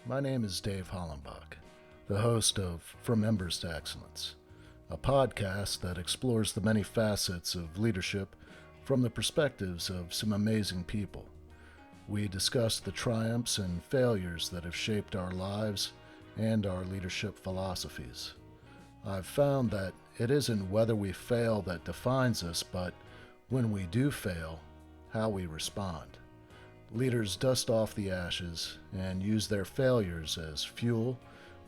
My name is Dave Hollenbach, the host of From Embers to Excellence, a podcast that explores the many facets of leadership from the perspectives of some amazing people. We discuss the triumphs and failures that have shaped our lives and our leadership philosophies. I've found that it isn't whether we fail that defines us, but when we do fail, how we respond. Leaders dust off the ashes and use their failures as fuel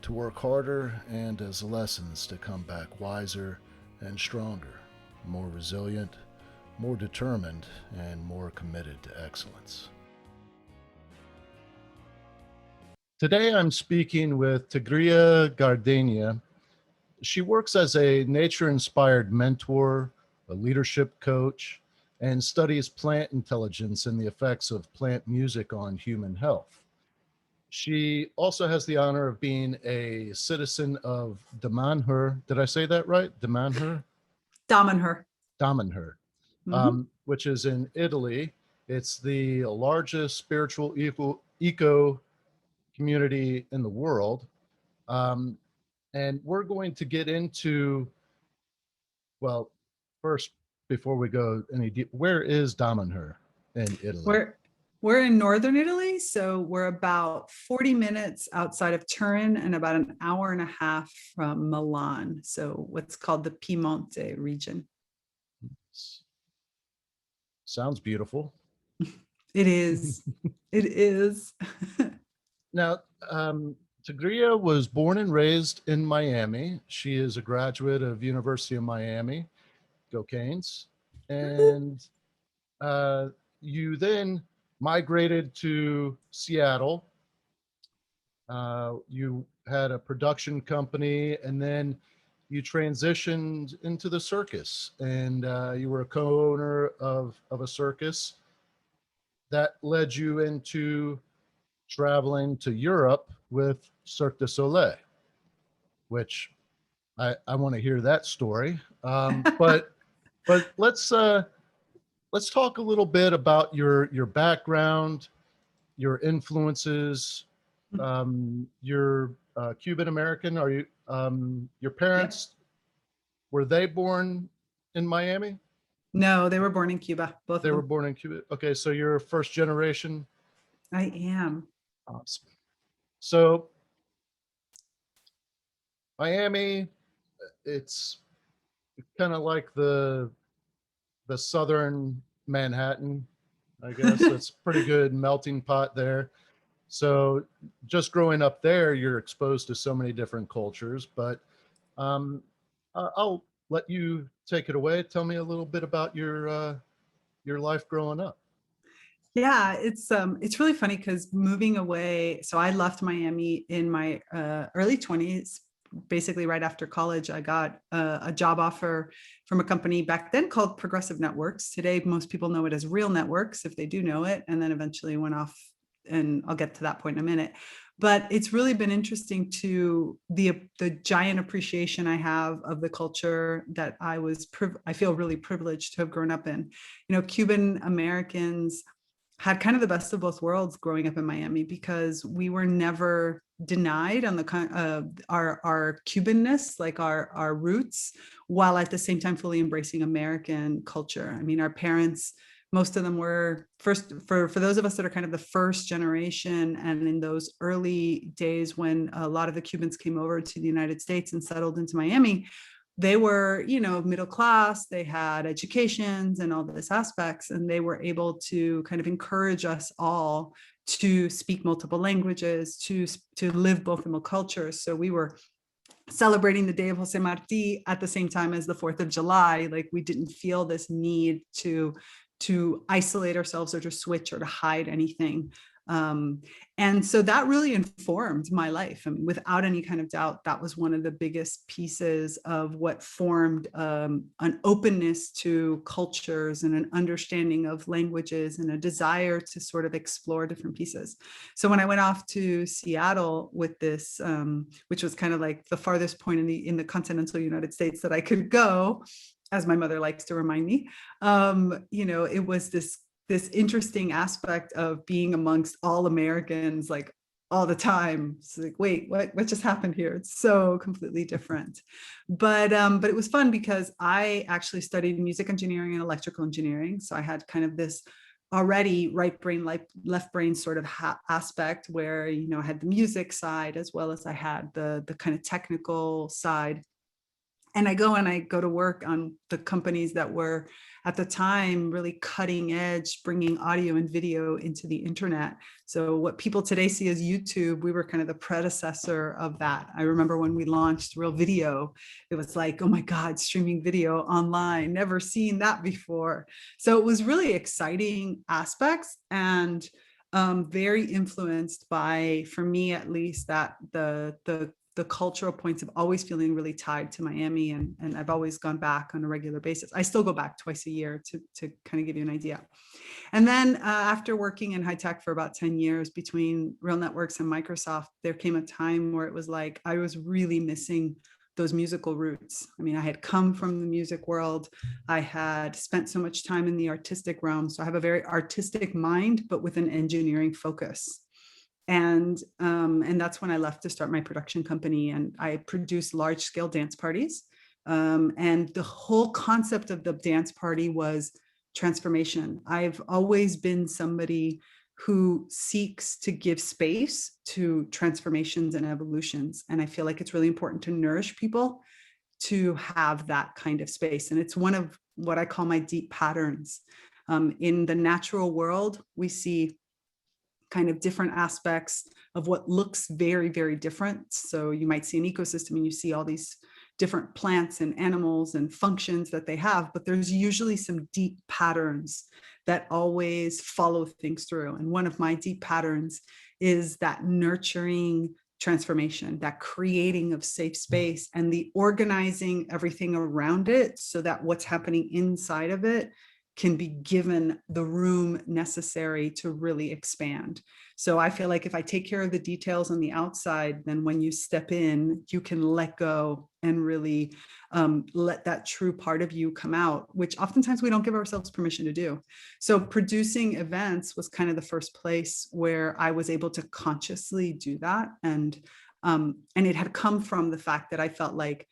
to work harder and as lessons to come back wiser and stronger, more resilient, more determined, and more committed to excellence. Today I'm speaking with Tigrilla Gardenia. She works as a nature-inspired mentor, a leadership coach, and studies plant intelligence and the effects of plant music on human health. She also has the honor of being a citizen of Damanhur. Did I say that right? Damanhur? Damanhur. Damanhur, which is in Italy. It's the largest spiritual eco community in the world. And we're going to get into, well, first, before we go any deep, where is Damanhur in Italy? We're in northern Italy, so we're about 40 minutes outside of Turin and about an hour and a half from Milan. So what's called the Piemonte region. Sounds beautiful. It is. It is. Now, Tigrilla was born and raised in Miami. She is a graduate of University of Miami. Go Canes. And you then migrated to Seattle. You had a production company, and then you transitioned into the circus, and you were a co-owner of a circus. That led you into traveling to Europe with Cirque du Soleil, which I want to hear that story. But let's talk a little bit about your background, your influences. You're Cuban American. Are you? Your parents, were they born in Miami? No, they were born in Cuba. Both They of were them. born in Cuba. Okay, so you're first generation. I am. Awesome. So Miami, it's kind of like the southern Manhattan, I guess. It's pretty good melting pot there. So just growing up there, you're exposed to so many different cultures. But I'll let you take it away. Tell me a little bit about your life growing up. Yeah, it's really funny because moving away. So I left Miami in my early 20s. Basically, right after college, I got a job offer from a company back then called Progressive Networks. Today, most people know it as RealNetworks, if they do know it, and then eventually went off. And I'll get to that point in a minute. But it's really been interesting to the giant appreciation I have of the culture that I feel really privileged to have grown up in. You know, Cuban Americans had kind of the best of both worlds growing up in Miami because we were never denied on the our Cubanness, like our roots, while at the same time fully embracing American culture. I mean, our parents, most of them were first, for those of us that are kind of the first generation, and in those early days when a lot of the Cubans came over to the United States and settled into Miami, they were, you know, middle class, they had educations and all these aspects, and they were able to kind of encourage us all to speak multiple languages, to live both in the cultures. So we were celebrating the day of Jose Marti at the same time as the 4th of July. Like, we didn't feel this need to isolate ourselves or to switch or to hide anything. And so that really informed my life. I mean, without any kind of doubt, that was one of the biggest pieces of what formed an openness to cultures and an understanding of languages and a desire to sort of explore different pieces. So when I went off to Seattle with this, which was kind of like the farthest point in the continental United States that I could go, as my mother likes to remind me, you know, it was this interesting aspect of being amongst all Americans, like all the time. It's like, wait, what just happened here? It's so completely different. But it was fun because I actually studied music engineering and electrical engineering. So I had kind of this already right brain, left brain sort of aspect where, I had the music side as well as I had the kind of technical side. And I go to work on the companies that were at the time really cutting edge, bringing audio and video into the internet. So what people today see as YouTube, we were kind of the predecessor of that. I remember when we launched Real Video, it was like, oh my God, streaming video online, never seen that before. So it was really exciting aspects, and very influenced by, for me at least, that the cultural points of always feeling really tied to Miami. And I've always gone back on a regular basis. I still go back twice a year to kind of give you an idea. And then after working in high tech for about 10 years between RealNetworks and Microsoft, there came a time where it was like, I was really missing those musical roots. I mean, I had come from the music world. I had spent so much time in the artistic realm. So I have a very artistic mind, but with an engineering focus. And that's when I left to start my production company, and I produced large scale dance parties. And the whole concept of the dance party was transformation. I've always been somebody who seeks to give space to transformations and evolutions. And I feel like it's really important to nourish people to have that kind of space. And it's one of what I call my deep patterns. In the natural world, we see kind of different aspects of what looks very, very different. So you might see an ecosystem and you see all these different plants and animals and functions that they have, but there's usually some deep patterns that always follow things through. And one of my deep patterns is that nurturing transformation, that creating of safe space, and the organizing everything around it so that what's happening inside of it can be given the room necessary to really expand. So I feel like if I take care of the details on the outside, then when you step in, you can let go and really let that true part of you come out, which oftentimes we don't give ourselves permission to do. So producing events was kind of the first place where I was able to consciously do that. And it had come from the fact that I felt like,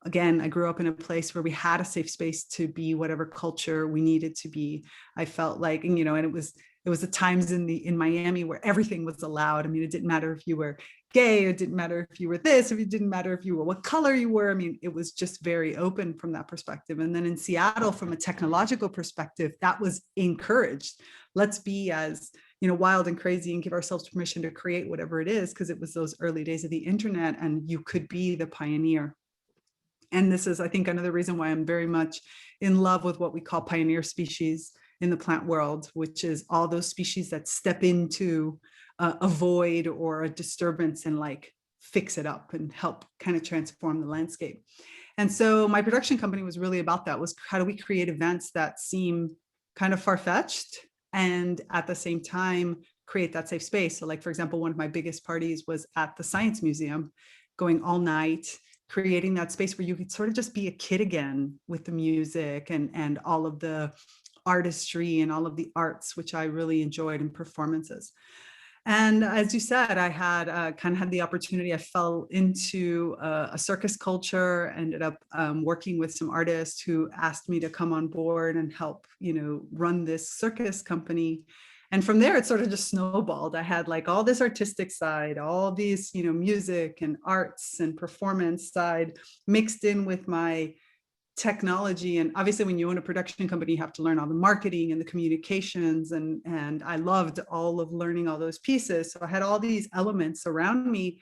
again, I grew up in a place where we had a safe space to be whatever culture we needed to be. I felt like, and it was the times in Miami where everything was allowed. I mean, it didn't matter if you were gay, it didn't matter if you were this, if it didn't matter if you were what color you were. I mean, it was just very open from that perspective. And then in Seattle, from a technological perspective, that was encouraged. Let's be as wild and crazy and give ourselves permission to create whatever it is, because it was those early days of the internet and you could be the pioneer. And this is, I think, another reason why I'm very much in love with what we call pioneer species in the plant world, which is all those species that step into a void or a disturbance and like fix it up and help kind of transform the landscape. And so my production company was really about that, was how do we create events that seem kind of far-fetched and at the same time create that safe space. So like, for example, one of my biggest parties was at the Science Museum, going all night, creating that space where you could sort of just be a kid again with the music and all of the artistry and all of the arts, which I really enjoyed, in performances. And as you said, I had kind of had the opportunity. I fell into a circus culture, ended up working with some artists who asked me to come on board and help, run this circus company. And from there, it sort of just snowballed. I had like all this artistic side, all these, music and arts and performance side mixed in with my technology. And obviously, when you own a production company, you have to learn all the marketing and the communications. And I loved all of learning all those pieces. So I had all these elements around me.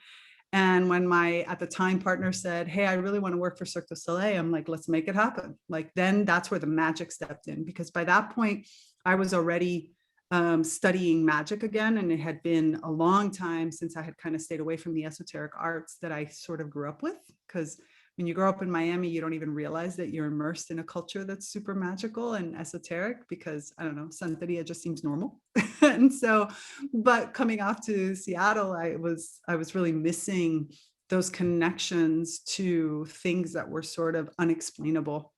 And when my, at the time, partner said, hey, I really want to work for Cirque du Soleil, I'm like, let's make it happen. Like, then that's where the magic stepped in, because by that point, I was already studying magic again. And it had been a long time since I had kind of stayed away from the esoteric arts that I sort of grew up with. Because when you grow up in Miami, you don't even realize that you're immersed in a culture that's super magical and esoteric, because I don't know, Santeria just seems normal. And so, but coming off to Seattle, I was really missing those connections to things that were sort of unexplainable.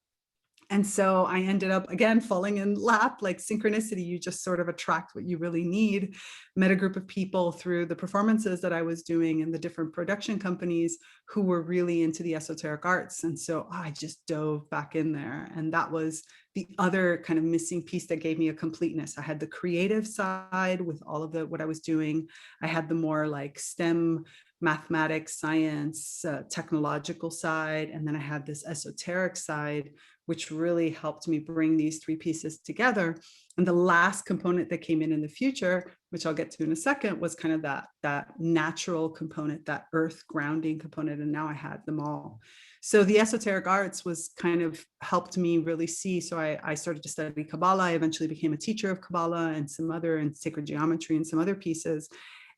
And so I ended up, again, falling in lap, like synchronicity. You just sort of attract what you really need. Met a group of people through the performances that I was doing in the different production companies who were really into the esoteric arts. And so I just dove back in there. And that was the other kind of missing piece that gave me a completeness. I had the creative side with all of what I was doing. I had the more like STEM, mathematics, science, technological side. And then I had this esoteric side, which really helped me bring these three pieces together. And the last component that came in the future, which I'll get to in a second, was kind of that natural component, that earth grounding component. And now I had them all. So the esoteric arts was kind of helped me really see. So I started to study Kabbalah. I eventually became a teacher of Kabbalah and some other, and sacred geometry and some other pieces.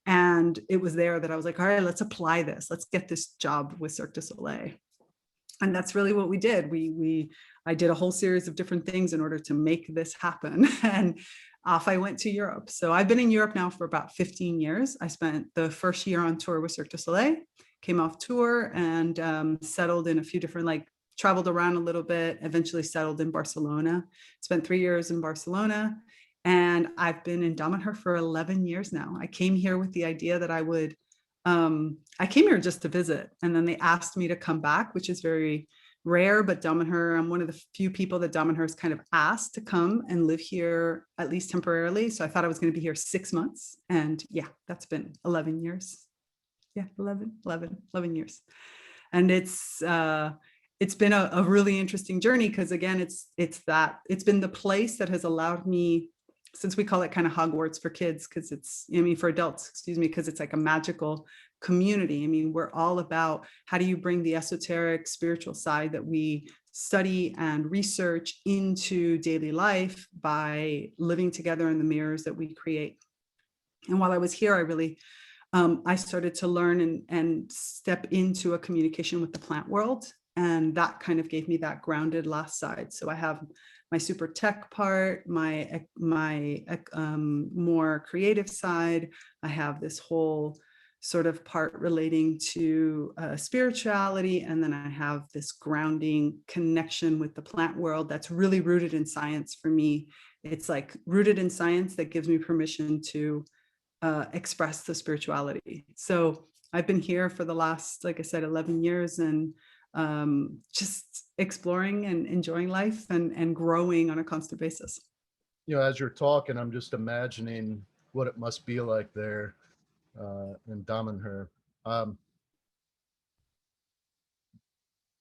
And it was there that I was like, all right, let's apply this. Let's get this job with Cirque du Soleil. And that's really what we did. I did a whole series of different things in order to make this happen. And off I went to Europe. So I've been in Europe now for about 15 years. I spent the first year on tour with Cirque du Soleil, came off tour and settled in a few different, like traveled around a little bit, eventually settled in Barcelona, spent 3 years in Barcelona. And I've been in Damanhur for 11 years now. I came here with the idea that I came here just to visit, and then they asked me to come back, which is very rare, but Damanhur, I'm one of the few people that Damanhur has kind of asked to come and live here, at least temporarily. So I thought I was going to be here 6 months. And yeah, that's been 11 years. Yeah, 11 years. And it's been a really interesting journey because again, it's been the place that has allowed me, since we call it kind of Hogwarts for kids, because for adults, excuse me, because it's like a magical community. I mean, we're all about how do you bring the esoteric spiritual side that we study and research into daily life by living together in the mirrors that we create. And while I was here, I really, I started to learn and step into a communication with the plant world. And that kind of gave me that grounded last side. So I have my super tech part, my more creative side. I have this whole sort of part relating to spirituality. And then I have this grounding connection with the plant world that's really rooted in science for me. It's like rooted in science that gives me permission to express the spirituality. So I've been here for the last, like I said, 11 years and just exploring and enjoying life and growing on a constant basis. As you're talking, I'm just imagining what it must be like there in Damanhur.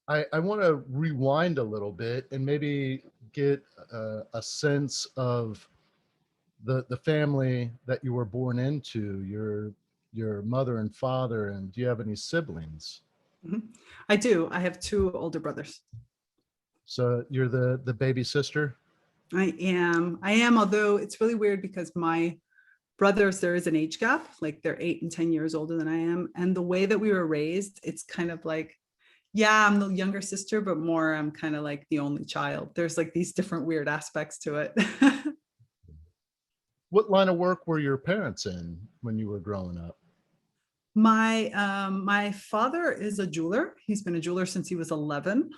I want to rewind a little bit and maybe get a sense of the family that you were born into, your mother and father, and do you have any siblings? Mm-hmm. I do. I have 2 older brothers. So you're the baby sister? I am, although it's really weird because my brothers, there is an age gap, like they're 8 and 10 years older than I am. And the way that we were raised, it's kind of like, yeah, I'm the younger sister, but more I'm kind of like the only child. There's like these different weird aspects to it. What line of work were your parents in when you were growing up? My father is a jeweler. He's been a jeweler since he was 11.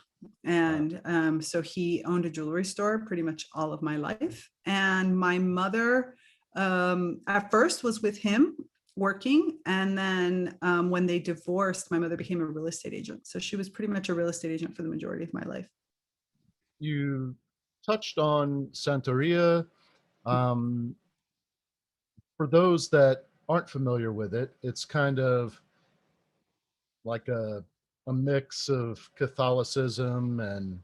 And so he owned a jewelry store pretty much all of my life. And my mother at first was with him working. And then when they divorced, my mother became a real estate agent. So she was pretty much a real estate agent for the majority of my life. You touched on Santeria. For those that aren't familiar with it, it's kind of like a mix of Catholicism and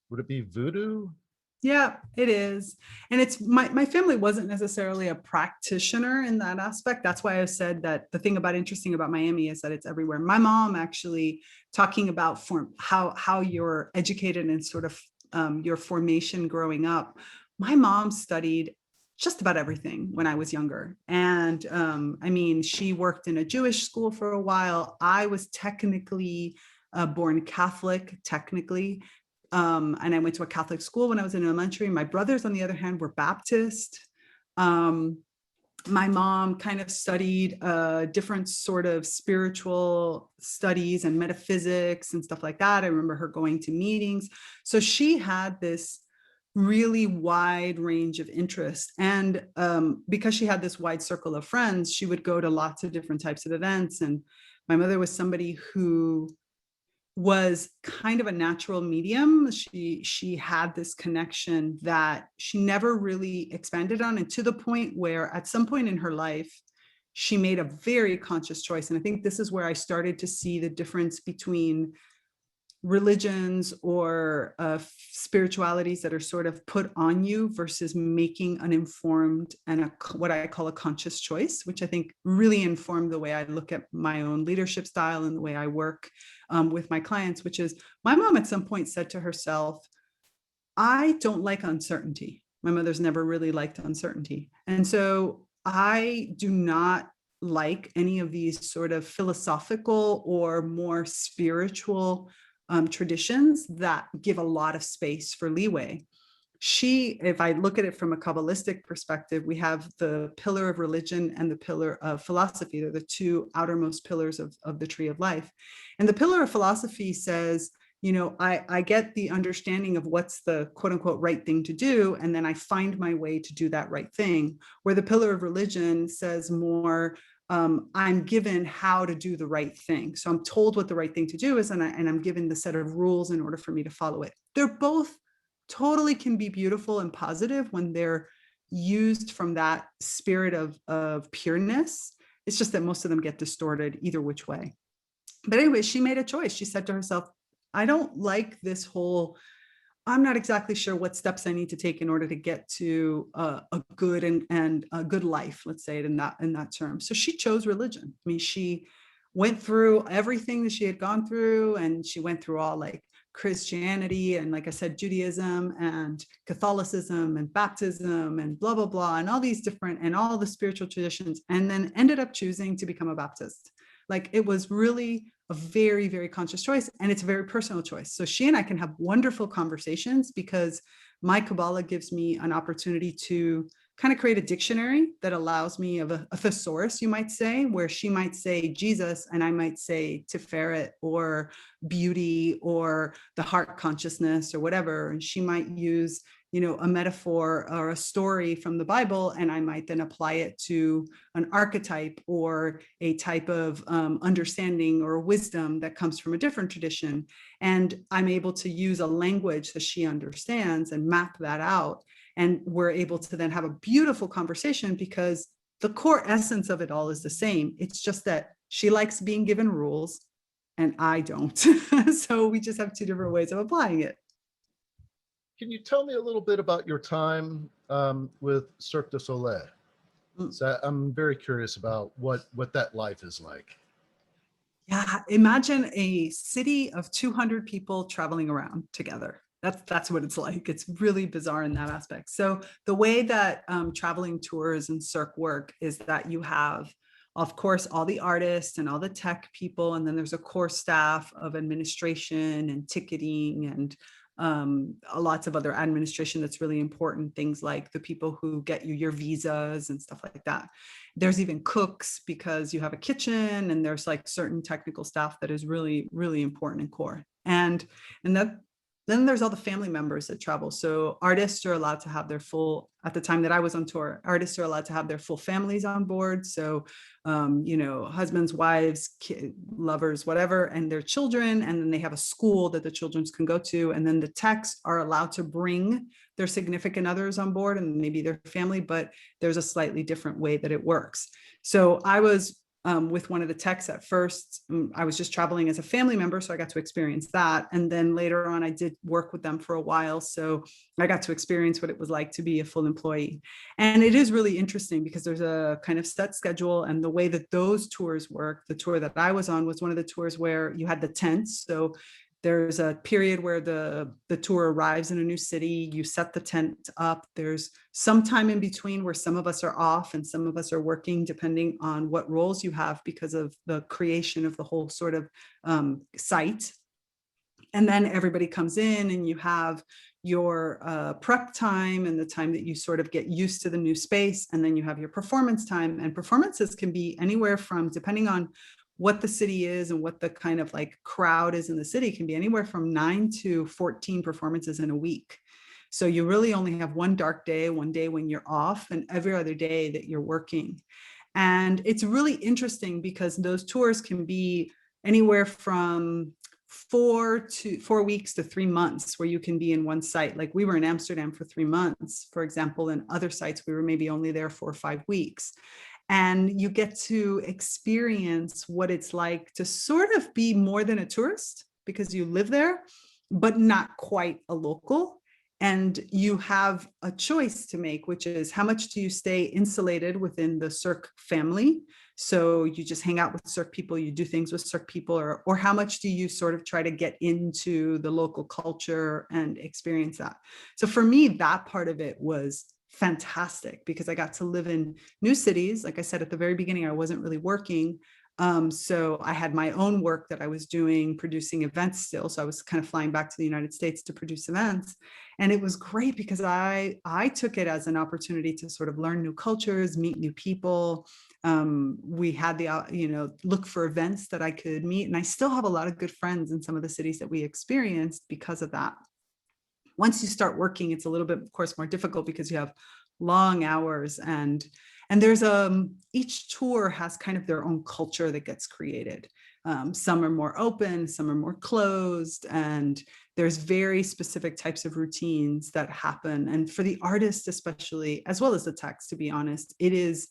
would it be voodoo? Yeah, it is. And it's my family wasn't necessarily a practitioner in that aspect. That's why I said that the thing interesting about Miami is that it's everywhere. My mom actually talking about how you're educated and sort of your formation growing up. My mom studied just about everything when I was younger. And I mean, she worked in a Jewish school for a while. I was technically born Catholic, technically. And I went to a Catholic school when I was in elementary. My brothers, on the other hand, were Baptist. my mom kind of studied different sort of spiritual studies and metaphysics and stuff like that. I remember her going to meetings. So she had this really wide range of interest. And because she had this wide circle of friends, she would go to lots of different types of events. And my mother was somebody who was kind of a natural medium. She had this connection that she never really expanded on, and to the point where at some point in her life, she made a very conscious choice. And I think this is where I started to see the difference between religions or spiritualities that are sort of put on you versus making an informed and what I call a conscious choice, which I think really informed the way I look at my own leadership style and the way I work with my clients, which is my mom at some point said to herself, I don't like uncertainty. My mother's never really liked uncertainty. And so I do not like any of these sort of philosophical or more spiritual traditions that give a lot of space for leeway. If I look at it from a Kabbalistic perspective, we have the pillar of religion and the pillar of philosophy. They're the two outermost pillars of the tree of life. And the pillar of philosophy says, I get the understanding of what's the quote unquote right thing to do, and then I find my way to do that right thing. Where the pillar of religion says more, I'm given how to do the right thing. So I'm told what the right thing to do is, and I'm given the set of rules in order for me to follow it. They're both totally can be beautiful and positive when they're used from that spirit of pureness. It's just that most of them get distorted either which way. But anyway, she made a choice. She said to herself, I don't like this whole, I'm not exactly sure what steps I need to take in order to get to a good and a good life, let's say it in that term. So she chose religion. I mean, she went through everything that she had gone through, and she went through all like Christianity and, like I said, Judaism and Catholicism and baptism and blah, blah, blah, and all these different and all the spiritual traditions, and then ended up choosing to become a Baptist. Like, it was really a very, very conscious choice, and it's a very personal choice. So she and I can have wonderful conversations because my Kabbalah gives me an opportunity to kind of create a dictionary that allows me of a thesaurus, you might say, where she might say Jesus and I might say Tiferet or beauty or the heart consciousness or whatever. And she might use, a metaphor or a story from the Bible, and I might then apply it to an archetype or a type of understanding or wisdom that comes from a different tradition. And I'm able to use a language that she understands and map that out. And we're able to then have a beautiful conversation because the core essence of it all is the same. It's just that she likes being given rules and I don't. So we just have two different ways of applying it. Can you tell me a little bit about your time with Cirque du Soleil? So I'm very curious about what that life is like. Yeah, imagine a city of 200 people traveling around together. That's what it's like. It's really bizarre in that aspect. So the way that traveling tours and Cirque work is that you have, of course, all the artists and all the tech people, and then there's a core staff of administration and ticketing and lots of other administration that's really important, things like the people who get you your visas and stuff like that. There's even cooks because you have a kitchen, and there's like certain technical staff that is really, really important and core. And then there's all the family members that travel. So artists are allowed to have their full, at the time that I was on tour, artists are allowed to have their full families on board. So, husbands, wives, lovers, whatever, and their children. And then they have a school that the children can go to. And then the techs are allowed to bring their significant others on board and maybe their family, but there's a slightly different way that it works. So I was with one of the techs at first. I was just traveling as a family member, so I got to experience that. And then later on, I did work with them for a while. So I got to experience what it was like to be a full employee. And it is really interesting because there's a kind of set schedule, and the way that those tours work, the tour that I was on was one of the tours where you had the tents. So there's a period where the tour arrives in a new city, you set the tent up. There's some time in between where some of us are off and some of us are working, depending on what roles you have because of the creation of the whole sort of site. And then everybody comes in and you have, your prep time and the time that you sort of get used to the new space. And then you have your performance time, and performances can be anywhere from, depending on what the city is and what the kind of like crowd is in the city, can be anywhere from 9 to 14 performances in a week. So you really only have one dark day, one day when you're off, and every other day that you're working. And it's really interesting because those tours can be anywhere from 4 weeks to 3 months, where you can be in one site. Like we were in Amsterdam for 3 months, for example, and other sites we were maybe only there 4 or 5 weeks. And you get to experience what it's like to sort of be more than a tourist, because you live there, but not quite a local. And you have a choice to make, which is how much do you stay insulated within the Cirque family? So you just hang out with Cirque people, you do things with Cirque people, or how much do you sort of try to get into the local culture and experience that? So for me, that part of it was fantastic because I got to live in new cities. Like I said, at the very beginning, I wasn't really working. So I had my own work that I was doing, producing events still. So I was kind of flying back to the United States to produce events. And it was great because I took it as an opportunity to sort of learn new cultures, meet new people. We had the, look for events that I could meet. And I still have a lot of good friends in some of the cities that we experienced because of that. Once you start working, it's a little bit, of course, more difficult because you have long hours, and there's each tour has kind of their own culture that gets created. Some are more open, some are more closed, and there's very specific types of routines that happen. And for the artist, especially, as well as the techs, to be honest, it is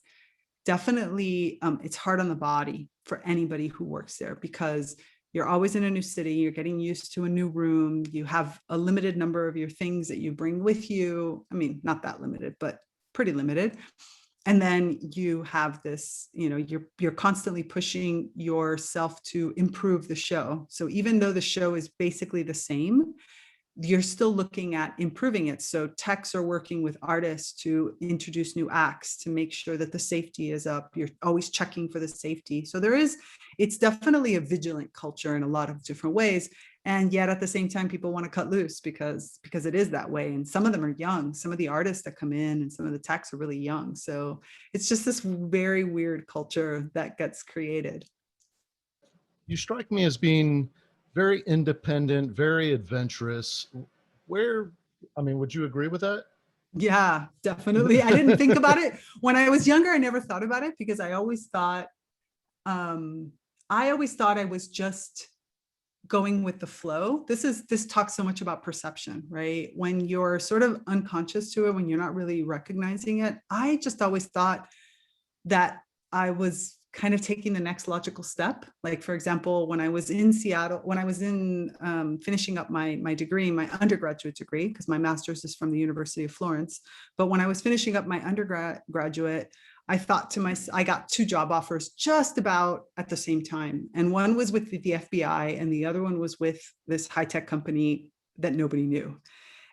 definitely, it's hard on the body for anybody who works there, because you're always in a new city, you're getting used to a new room, you have a limited number of your things that you bring with you. I mean, not that limited, but pretty limited. And then you have this, you're constantly pushing yourself to improve the show. So even though the show is basically the same, you're still looking at improving it. So techs are working with artists to introduce new acts, to make sure that the safety is up. You're always checking for the safety. So it's definitely a vigilant culture in a lot of different ways. And yet at the same time, people want to cut loose because it is that way. And some of them are young. Some of the artists that come in and some of the techs are really young. So it's just this very weird culture that gets created. You strike me as being very independent, very adventurous. Would you agree with that? Yeah, definitely. I didn't think about it when I was younger. I never thought about it because I always thought I was just going with the flow. This talks so much about perception, right? When you're sort of unconscious to it, when you're not really recognizing it, I just always thought that I was kind of taking the next logical step. Like, for example, when I was in Seattle, when I was in finishing up my degree, my undergraduate degree, because my master's is from the University of Florence. But when I was finishing up my undergraduate, I thought to myself, I got 2 job offers just about at the same time. And one was with the FBI and the other one was with this high-tech company that nobody knew.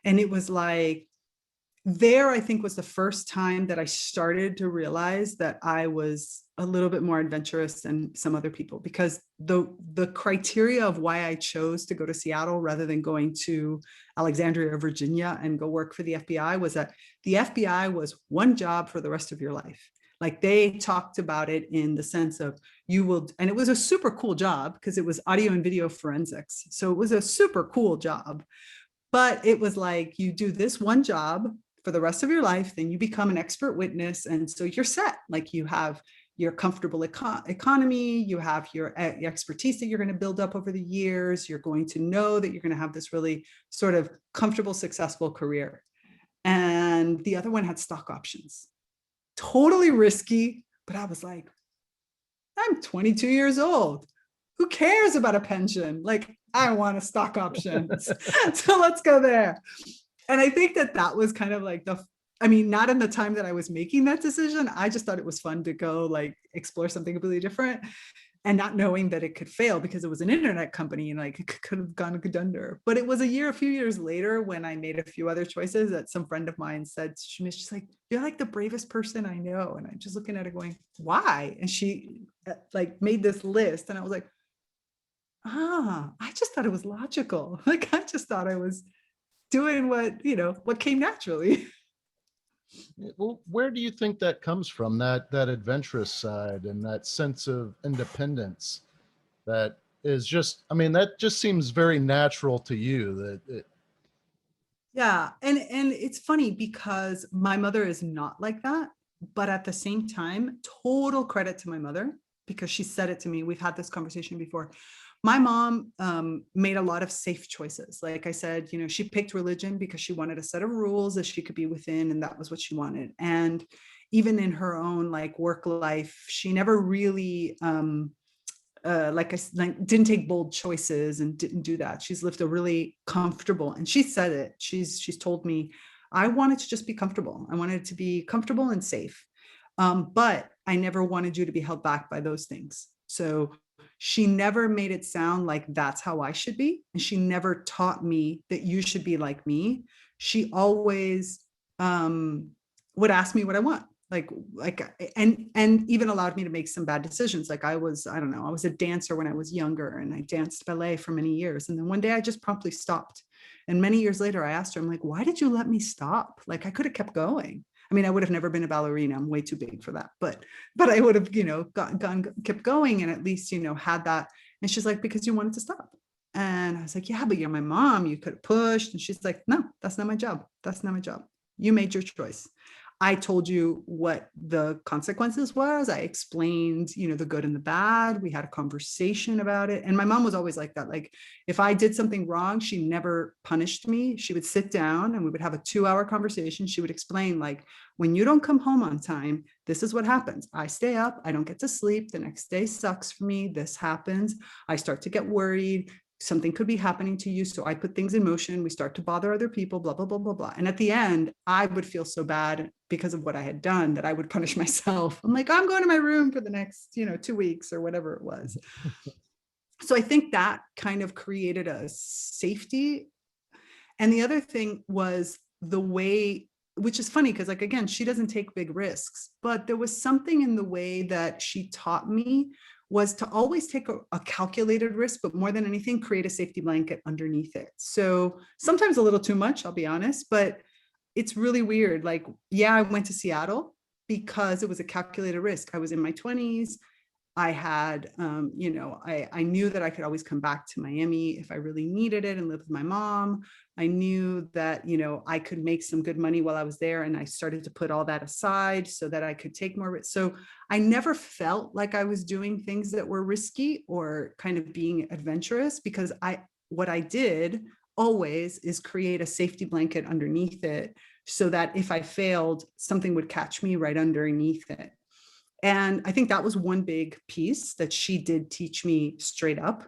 And it was like, there, I think, was the first time that I started to realize that I was a little bit more adventurous than some other people, because the criteria of why I chose to go to Seattle rather than going to Alexandria, Virginia, and go work for the FBI was that the FBI was one job for the rest of your life. Like, they talked about it in the sense of and it was a super cool job because it was audio and video forensics. So it was a super cool job, but it was like, you do this one job for the rest of your life, then you become an expert witness. And so you're set. Like, you have your comfortable economy, you have your expertise that you're going to build up over the years. You're going to know that you're going to have this really sort of comfortable, successful career. And the other one had stock options. Totally risky, but I was like, I'm 22 years old. Who cares about a pension? Like, I want a stock option. So let's go there. And I think that was kind of like not in the time that I was making that decision. I just thought it was fun to go like explore something completely different, and not knowing that it could fail because it was an internet company and like it could have gone under. But it was a few years later when I made a few other choices that some friend of mine said, she's like, you're like the bravest person I know. And I'm just looking at her going, why? And she like made this list and I was like, I just thought it was logical. Like, I just thought I was doing what came naturally. Well, where do you think that comes from? That adventurous side and that sense of independence that is just, I mean, that just seems very natural to you. Yeah. And it's funny because my mother is not like that. But at the same time, total credit to my mother because she said it to me. We've had this conversation before. My mom made a lot of safe choices. Like I said, she picked religion because she wanted a set of rules that she could be within, and that was what she wanted. And even in her own like work life, she never really didn't take bold choices and didn't do that. She's lived a really comfortable, and she said it. She's told me, I wanted to just be comfortable. I wanted to be comfortable and safe. But I never wanted you to be held back by those things. So she never made it sound like that's how I should be. And she never taught me that you should be like me. She always would ask me what I want. And even allowed me to make some bad decisions. Like I don't know, I was a dancer when I was younger and I danced ballet for many years. And then one day I just promptly stopped. And many years later, I asked her, I'm like, why did you let me stop? Like I could have kept going. I mean, I would have never been a ballerina. I'm way too big for that. But I would have, kept going and at least, had that. And she's like, because you wanted to stop. And I was like, yeah, but you're my mom. You could have pushed. And she's like, no, that's not my job. That's not my job. You made your choice. I told you what the consequences was. I explained, the good and the bad. We had a conversation about it. And my mom was always like that. Like if I did something wrong, she never punished me. She would sit down and we would have a 2-hour conversation. She would explain like, when you don't come home on time, this is what happens. I stay up. I don't get to sleep. The next day sucks for me. This happens. I start to get worried. Something could be happening to you. So I put things in motion. We start to bother other people, blah, blah, blah, blah, blah. And at the end, I would feel so bad because of what I had done that I would punish myself. I'm like, I'm going to my room for the next, 2 weeks or whatever it was. So I think that kind of created a safety. And the other thing was the way, which is funny because like, again, she doesn't take big risks, but there was something in the way that she taught me was to always take a calculated risk, but more than anything, create a safety blanket underneath it. So sometimes a little too much, I'll be honest, but it's really weird. Like, yeah, I went to Seattle because it was a calculated risk. I was in my 20s. I had, I knew that I could always come back to Miami if I really needed it and live with my mom. I knew that, I could make some good money while I was there. And I started to put all that aside so that I could take more risks. So I never felt like I was doing things that were risky or kind of being adventurous because what I did always is create a safety blanket underneath it so that if I failed, something would catch me right underneath it. And I think that was one big piece that she did teach me straight up.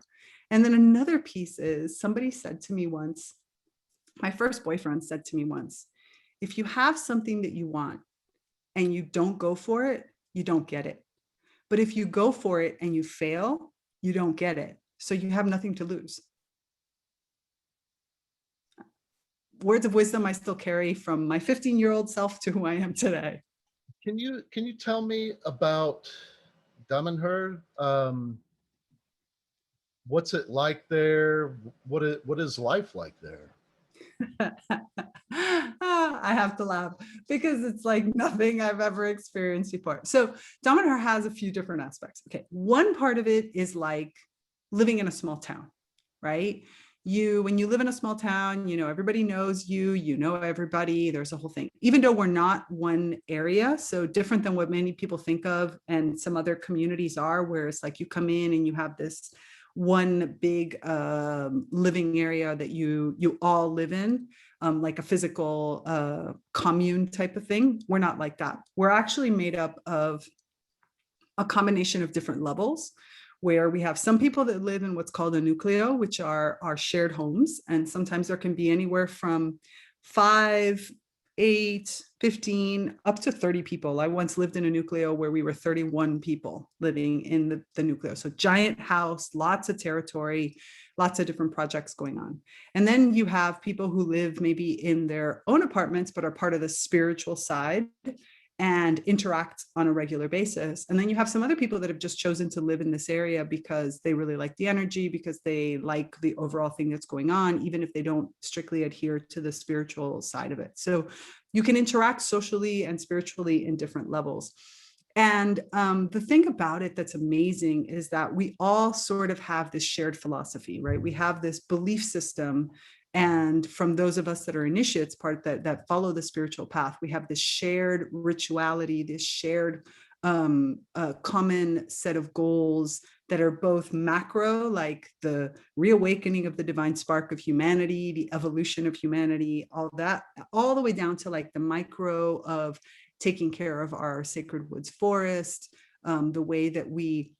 And then another piece is somebody said to me once, my first boyfriend said to me once, if you have something that you want and you don't go for it, you don't get it. But if you go for it and you fail, you don't get it. So you have nothing to lose. Words of wisdom I still carry from my 15-year-old self to who I am today. Can you tell me about Damanhur? What's it like there? What is life like there? I have to laugh because it's like nothing I've ever experienced before. So Damanhur has a few different aspects. Okay, one part of it is like living in a small town, right? When you live in a small town, everybody knows you know everybody. There's a whole thing, even though we're not one area. So different than what many people think of and some other communities are, where it's like you come in and you have this one big living area that you all live in, like a physical commune type of thing. We're not like that. We're actually made up of a combination of different levels, where we have some people that live in what's called a nucleo, which are our shared homes. And sometimes there can be anywhere from 5, 8, 15, up to 30 people. I once lived in a nucleo where we were 31 people living in the nucleo. So giant house, lots of territory, lots of different projects going on. And then you have people who live maybe in their own apartments, but are part of the spiritual side. and interact on a regular basis. And then you have some other people that have just chosen to live in this area because they really like the energy, because they like the overall thing that's going on, even if they don't strictly adhere to the spiritual side of it. So you can interact socially and spiritually in different levels. And the thing about it that's amazing is that we all sort of have this shared philosophy, right? We have this belief system. And from those of us that are initiates, part that follow the spiritual path, we have this shared rituality, this shared common set of goals that are both macro, like the reawakening of the divine spark of humanity, the evolution of humanity, all that, all the way down to like the micro of taking care of our sacred woods forest, the way that we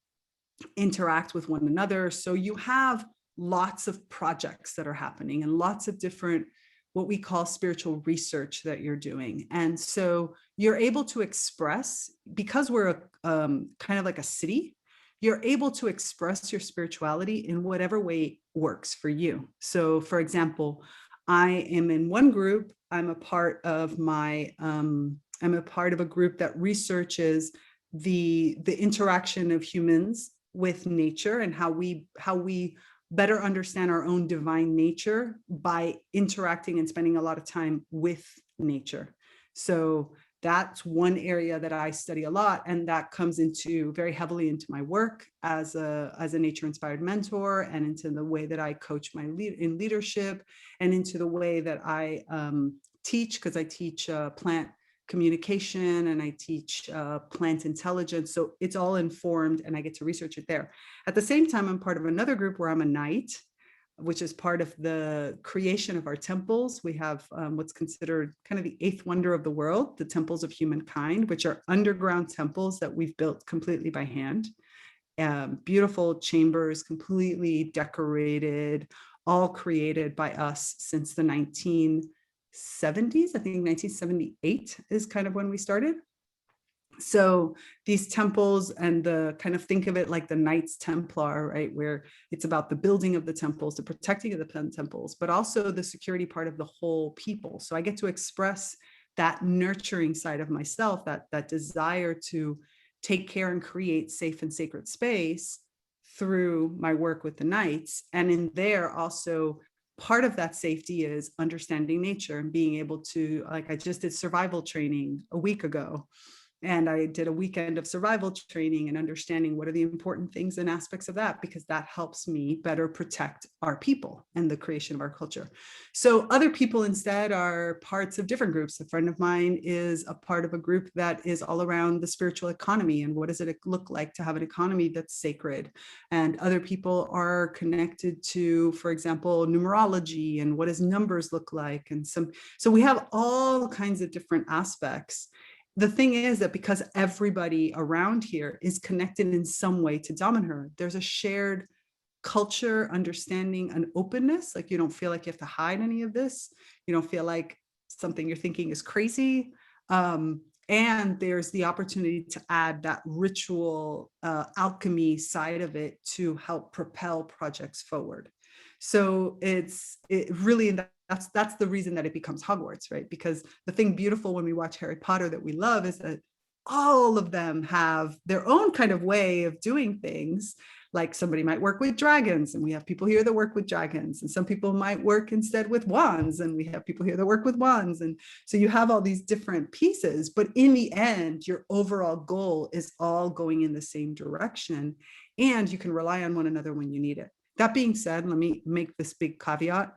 interact with one another. So you have lots of projects that are happening and lots of different what we call spiritual research that you're doing. And so you're able to express, because we're kind of like a city, you're able to express your spirituality in whatever way works for you. So for example, I am in one group, I'm a part of a group that researches the interaction of humans with nature and how we better understand our own divine nature by interacting and spending a lot of time with nature. So that's one area that I study a lot, and that comes into very heavily into my work as a nature inspired mentor, and into the way that I coach in leadership, and into the way that I teach, because I teach plant communication and I teach plant intelligence. So it's all informed and I get to research it there. At the same time, I'm part of another group where I'm a knight, which is part of the creation of our temples. We have what's considered kind of the eighth wonder of the world, the temples of humankind, which are underground temples that we've built completely by hand. Beautiful chambers, completely decorated, all created by us since the 1970s. I think 1978 is kind of when we started. So these temples, and the kind of think of it like the Knights Templar, right? Where it's about the building of the temples, the protecting of the temples, but also the security part of the whole people. So I get to express that nurturing side of myself, that desire to take care and create safe and sacred space through my work with the Knights. And in there also, part of that safety is understanding nature and being able to, like I just did survival training a week ago. And I did a weekend of survival training and understanding what are the important things and aspects of that, because that helps me better protect our people and the creation of our culture. So other people instead are parts of different groups. A friend of mine is a part of a group that is all around the spiritual economy and what does it look like to have an economy that's sacred. And other people are connected to, for example, numerology and what does numbers look like. And so we have all kinds of different aspects. The thing is that because everybody around here is connected in some way to Damanhur, there's a shared culture, understanding, and openness. Like you don't feel like you have to hide any of this. You don't feel like something you're thinking is crazy. And there's the opportunity to add that ritual alchemy side of it to help propel projects forward. So it really, that's the reason that it becomes Hogwarts, right? Because the thing beautiful when we watch Harry Potter that we love is that all of them have their own kind of way of doing things. Like somebody might work with dragons, and we have people here that work with dragons, and some people might work instead with wands, and we have people here that work with wands. And so you have all these different pieces, but in the end, your overall goal is all going in the same direction, and you can rely on one another when you need it. That being said, let me make this big caveat.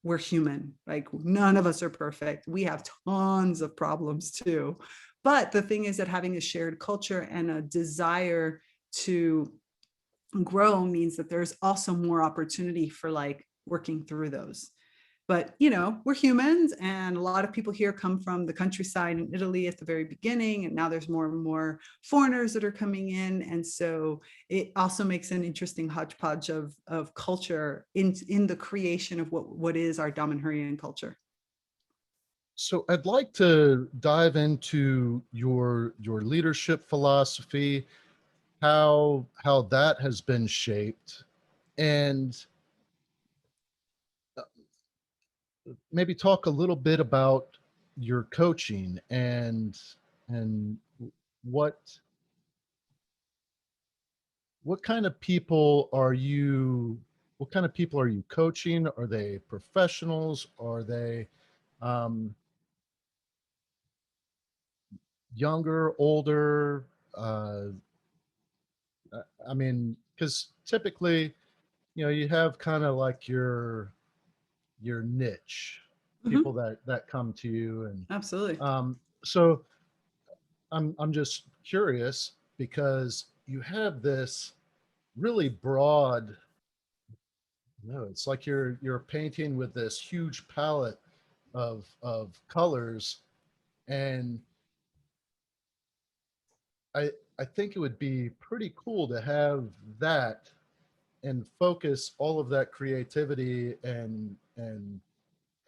We're human. Like none of us are perfect. We have tons of problems too. But the thing is that having a shared culture and a desire to grow means that there's also more opportunity for like working through those. But we're humans, and a lot of people here come from the countryside in Italy at the very beginning, and now there's more and more foreigners that are coming in, and so it also makes an interesting hodgepodge of culture in the creation of what is our Damanhurian culture. So I'd like to dive into your leadership philosophy, how that has been shaped, and maybe talk a little bit about your coaching and and what what kind of people are you what kind of people are you coaching? Are they professionals? Are they um, younger, older? Uh, I mean, because typically, you have kind of like your niche people Mhm. that come to you, and Absolutely. so I'm just curious because you have this really broad. No, it's like you're painting with this huge palette of colors, and I think it would be pretty cool to have that and focus all of that creativity and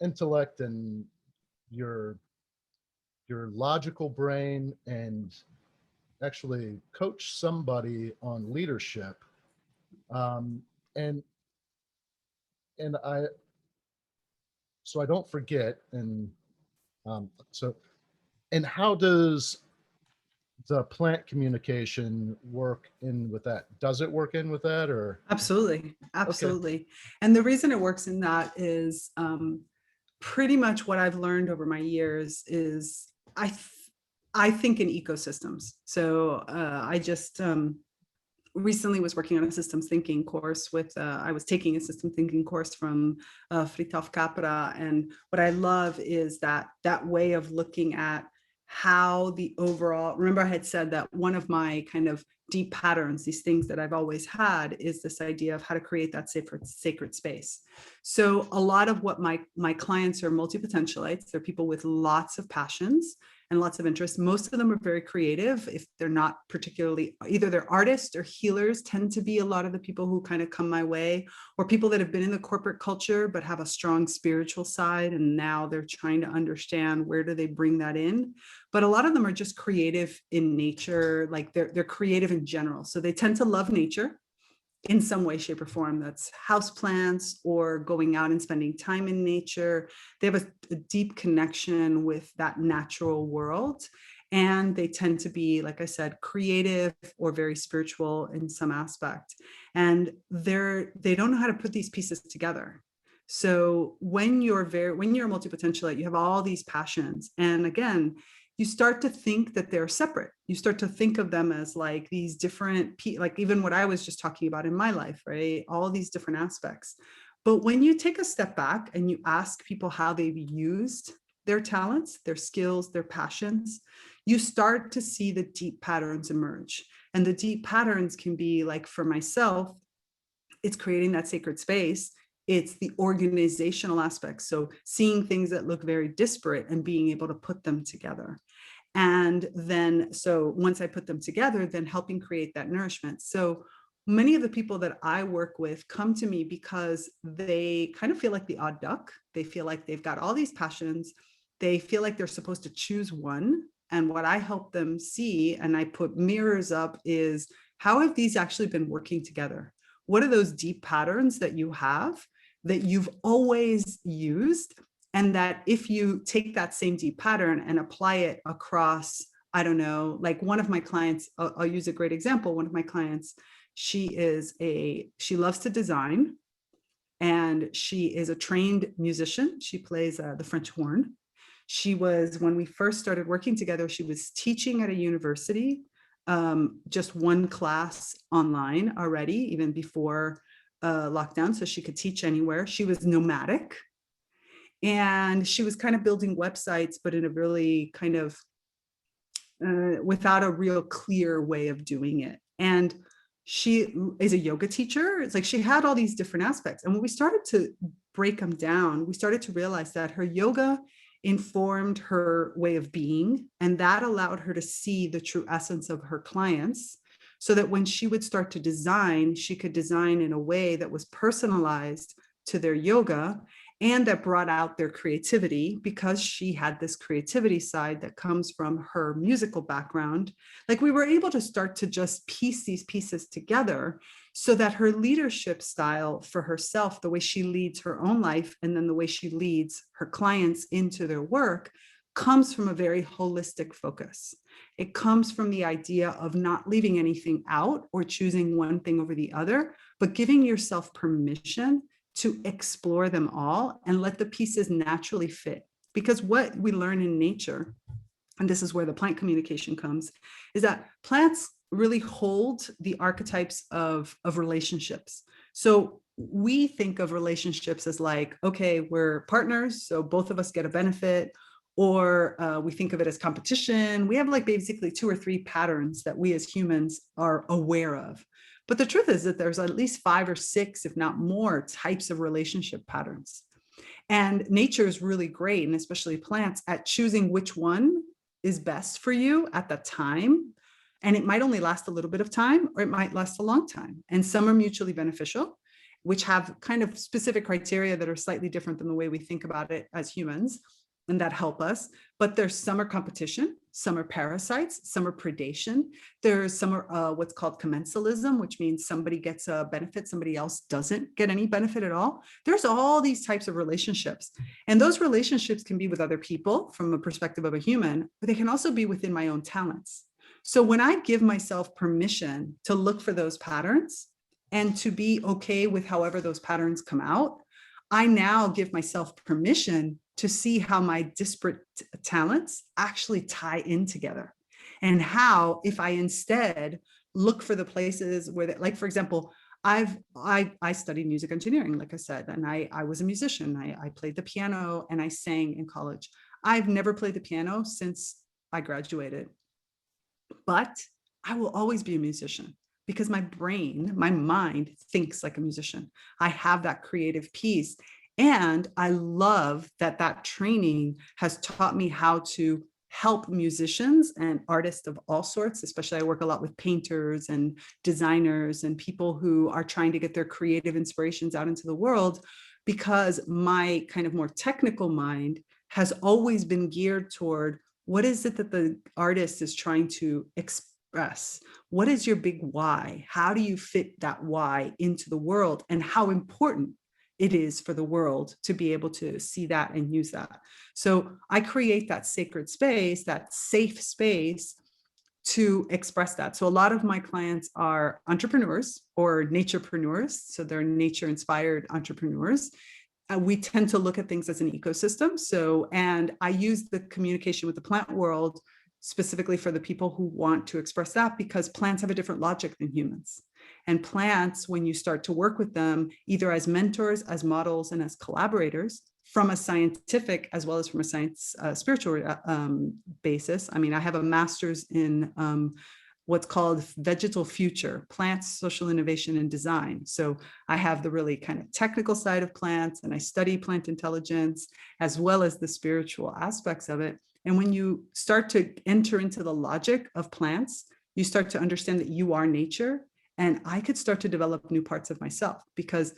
intellect and your your logical brain and actually coach somebody on leadership. um, and and I so I don't forget. And so and how does the plant communication work in with that? Does it work in with that, or Absolutely. okay? Absolutely. And the reason it works in that is pretty much what I've learned over my years is I think in ecosystems. So I just recently was working on a systems thinking course with I was taking a system thinking course from Fritjof Capra, and what I love is that way of looking at how the overall, remember I had said that one of my kind of deep patterns, these things that I've always had, is this idea of how to create that sacred space. So a lot of what my clients are multi-potentialites. They're people with lots of passions and lots of interests. Most of them are very creative. If they're not particularly, either they're artists or healers, tend to be a lot of the people who kind of come my way, or people that have been in the corporate culture but have a strong spiritual side, and now they're trying to understand where do they bring that in. But a lot of them are just creative in nature, like they're creative in general. So they tend to love nature in some way, shape, or form. That's houseplants or going out and spending time in nature. They have a deep connection with that natural world. And they tend to be, like I said, creative or very spiritual in some aspect. And they don't know how to put these pieces together. So when you're a multi-potentialite, you have all these passions. And again, you start to think that they're separate. You start to think of them as like these different, like even what I was just talking about in my life, right? All these different aspects. But when you take a step back and you ask people how they've used their talents, their skills, their passions, you start to see the deep patterns emerge. And the deep patterns can be, like, for myself, it's creating that sacred space. It's the organizational aspect. So seeing things that look very disparate and being able to put them together. And then, so once I put them together, then helping create that nourishment. So many of the people that I work with come to me because they kind of feel like the odd duck. They feel like they've got all these passions. They feel like they're supposed to choose one. And what I help them see, and I put mirrors up, is how have these actually been working together? What are those deep patterns that you have that you've always used? And that if you take that same deep pattern and apply it across, I don't know, like one of my clients, I'll use a great example. One of my clients, she loves to design, and she is a trained musician. She plays the French horn. When we first started working together, she was teaching at a university, just one class online already, even before lockdown, so she could teach anywhere. She was nomadic, and she was kind of building websites, but in a really kind of without a real clear way of doing it. And she is a yoga teacher. It's like she had all these different aspects. And when we started to break them down, we started to realize that her yoga informed her way of being, and that allowed her to see the true essence of her clients, so that when she would start to design, she could design in a way that was personalized to their yoga, and that brought out their creativity, because she had this creativity side that comes from her musical background. Like, we were able to start to just piece these pieces together, so that her leadership style for herself, the way she leads her own life, and then the way she leads her clients into their work, comes from a very holistic focus. It comes from the idea of not leaving anything out or choosing one thing over the other, but giving yourself permission to explore them all and let the pieces naturally fit. Because what we learn in nature, and this is where the plant communication comes, is that plants really hold the archetypes of relationships. So we think of relationships as like, okay, we're partners, so both of us get a benefit, or we think of it as competition. We have like basically 2 or 3 patterns that we as humans are aware of. But the truth is that there's at least 5 or 6, if not more, types of relationship patterns. And nature is really great, and especially plants, at choosing which one is best for you at the time. And it might only last a little bit of time, or it might last a long time. And some are mutually beneficial, which have kind of specific criteria that are slightly different than the way we think about it as humans, and that help us. But there's some are competition, some are parasites, some are predation. There's some are what's called commensalism, which means somebody gets a benefit, somebody else doesn't get any benefit at all. There's all these types of relationships. And those relationships can be with other people from a perspective of a human, but they can also be within my own talents. So when I give myself permission to look for those patterns and to be okay with however those patterns come out, I now give myself permission to see how my disparate talents actually tie in together. And how, if I instead look for the places where, like, for example, I studied music engineering, like I said, and I was a musician. I played the piano and I sang in college. I've never played the piano since I graduated, but I will always be a musician because my brain, my mind thinks like a musician. I have that creative piece. And I love that that training has taught me how to help musicians and artists of all sorts. Especially I work a lot with painters and designers and people who are trying to get their creative inspirations out into the world, because my kind of more technical mind has always been geared toward what is it that the artist is trying to express? What is your big why? How do you fit that why into the world, and how important it is for the world to be able to see that and use that? So I create that sacred space, that safe space to express that. So a lot of my clients are entrepreneurs or naturepreneurs. So they're nature inspired entrepreneurs. We tend to look at things as an ecosystem. So, and I use the communication with the plant world specifically for the people who want to express that, because plants have a different logic than humans. And plants, when you start to work with them, either as mentors, as models, and as collaborators, from a scientific as well as from a science spiritual basis. I mean, I have a master's in what's called vegetal future, plants, social innovation, and design. So I have the really kind of technical side of plants, and I study plant intelligence as well as the spiritual aspects of it. And when you start to enter into the logic of plants, you start to understand that you are nature. And I could start to develop new parts of myself, because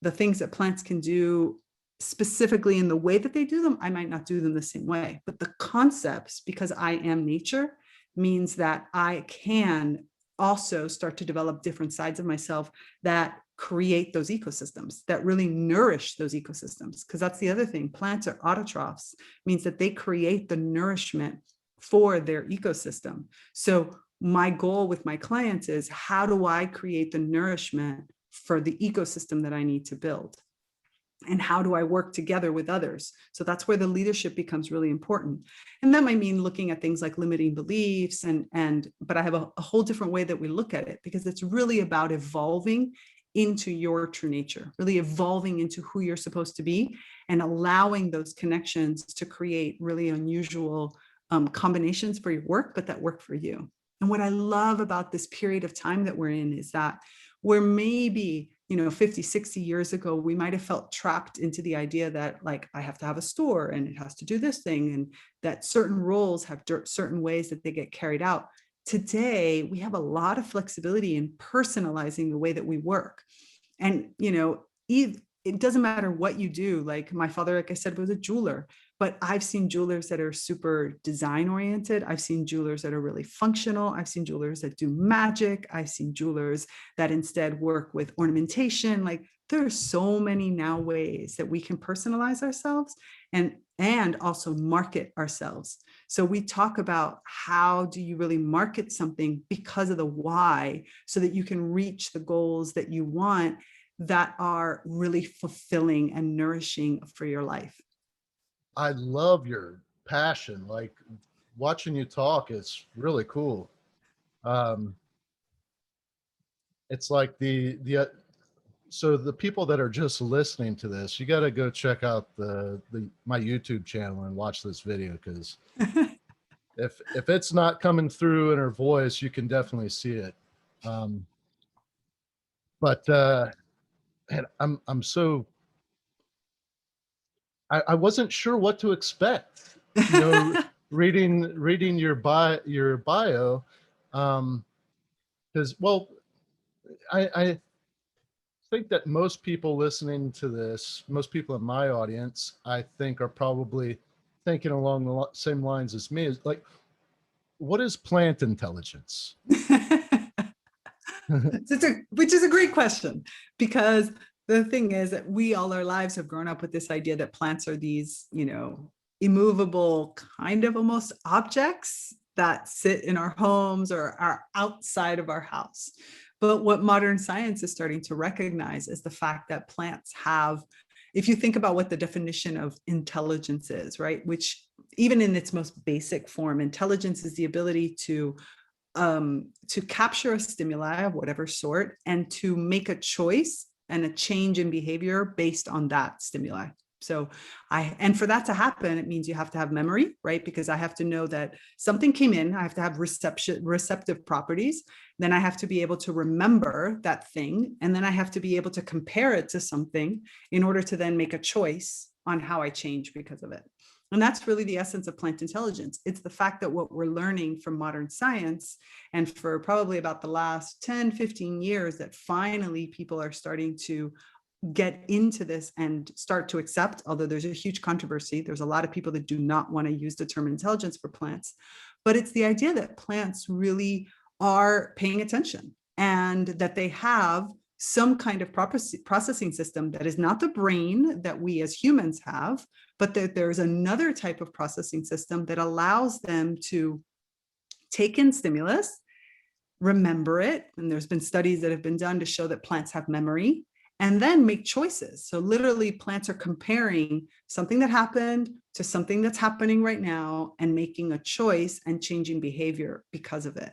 the things that plants can do specifically in the way that they do them, I might not do them the same way. But the concepts, because I am nature, means that I can also start to develop different sides of myself that create those ecosystems, that really nourish those ecosystems. Because that's the other thing. Plants are autotrophs, means that they create the nourishment for their ecosystem. So my goal with my clients is, how do I create the nourishment for the ecosystem that I need to build? And how do I work together with others? So that's where the leadership becomes really important. And that might mean looking at things like limiting beliefs, but I have a whole different way that we look at it, because it's really about evolving into your true nature, really evolving into who you're supposed to be, and allowing those connections to create really unusual combinations for your work, but that work for you. And what I love about this period of time that we're in is that where maybe 50, 60 years ago, we might have felt trapped into the idea that, like, I have to have a store and it has to do this thing, and that certain roles have certain ways that they get carried out. Today, we have a lot of flexibility in personalizing the way that we work. And, it doesn't matter what you do. Like my father, like I said, was a jeweler, but I've seen jewelers that are super design oriented. I've seen jewelers that are really functional. I've seen jewelers that do magic. I've seen jewelers that instead work with ornamentation. Like there are so many now ways that we can personalize ourselves and and also market ourselves. So we talk about how do you really market something because of the why, so that you can reach the goals that you want that are really fulfilling and nourishing for your life. I love your passion. Like watching you talk is really cool. Um, it's like so the people that are just listening to this, you got to go check out the my YouTube channel and watch this video, because if it's not coming through in her voice, you can definitely see it. Um, but and I'm so I wasn't sure what to expect. You know, reading your bio, because well, I think that most people listening to this, most people in my audience, I think are probably thinking along the same lines as me. Is like, what is plant intelligence? Which is a great question, because the thing is that we all our lives have grown up with this idea that plants are these, immovable kind of almost objects that sit in our homes or are outside of our house. But what modern science is starting to recognize is the fact that plants have, if you think about what the definition of intelligence is, right, which even in its most basic form, intelligence is the ability to capture a stimuli of whatever sort and to make a choice and a change in behavior based on that stimuli. So and for that to happen, it means you have to have memory, right? Because I have to know that something came in, I have to have receptive properties. Then I have to be able to remember that thing. And then I have to be able to compare it to something in order to then make a choice on how I change because of it. And that's really the essence of plant intelligence. It's the fact that what we're learning from modern science, and for probably about the last 10, 15 years, that finally people are starting to get into this and start to accept, although there's a huge controversy. There's a lot of people that do not want to use the term intelligence for plants, but it's the idea that plants really are paying attention and that they have some kind of processing system that is not the brain that we as humans have, but that there's another type of processing system that allows them to take in stimulus, remember it, and there's been studies that have been done to show that plants have memory, and then make choices. So literally plants are comparing something that happened to something that's happening right now and making a choice and changing behavior because of it.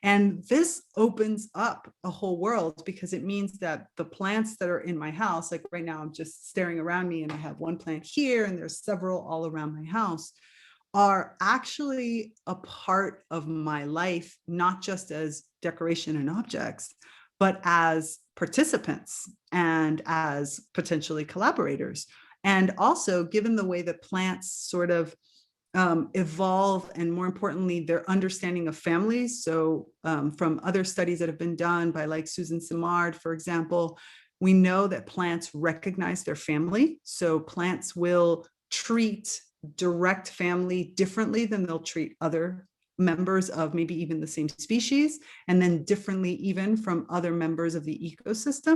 And this opens up a whole world, because it means that the plants that are in my house, like right now, I'm just staring around me and I have one plant here and there's several all around my house, are actually a part of my life, not just as decoration and objects, but as participants and as potentially collaborators. And also, given the way that plants sort of evolve, and more importantly, their understanding of families. So from other studies that have been done by like Susan Simard, for example, we know that plants recognize their family. So plants will treat direct family differently than they'll treat other members of maybe even the same species, and then differently even from other members of the ecosystem.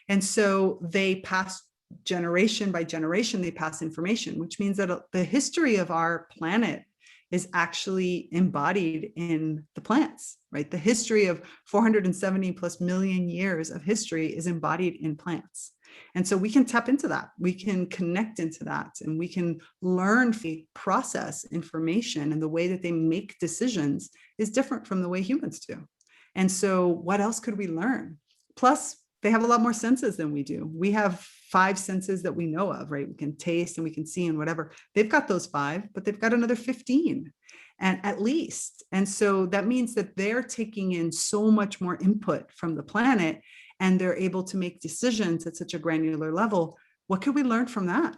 And so they pass generation by generation, they pass information, which means that the history of our planet is actually embodied in the plants, right? The history of 470 plus million years of history is embodied in plants. And so we can tap into that, we can connect into that, and we can learn to process information, and the way that they make decisions is different from the way humans do. And so what else could we learn? Plus, they have a lot more senses than we do. We have 5 senses that we know of, right? We can taste and we can see and whatever. They've got those 5, but they've got another 15 and at least. And so that means that they're taking in so much more input from the planet, and they're able to make decisions at such a granular level. What could we learn from that?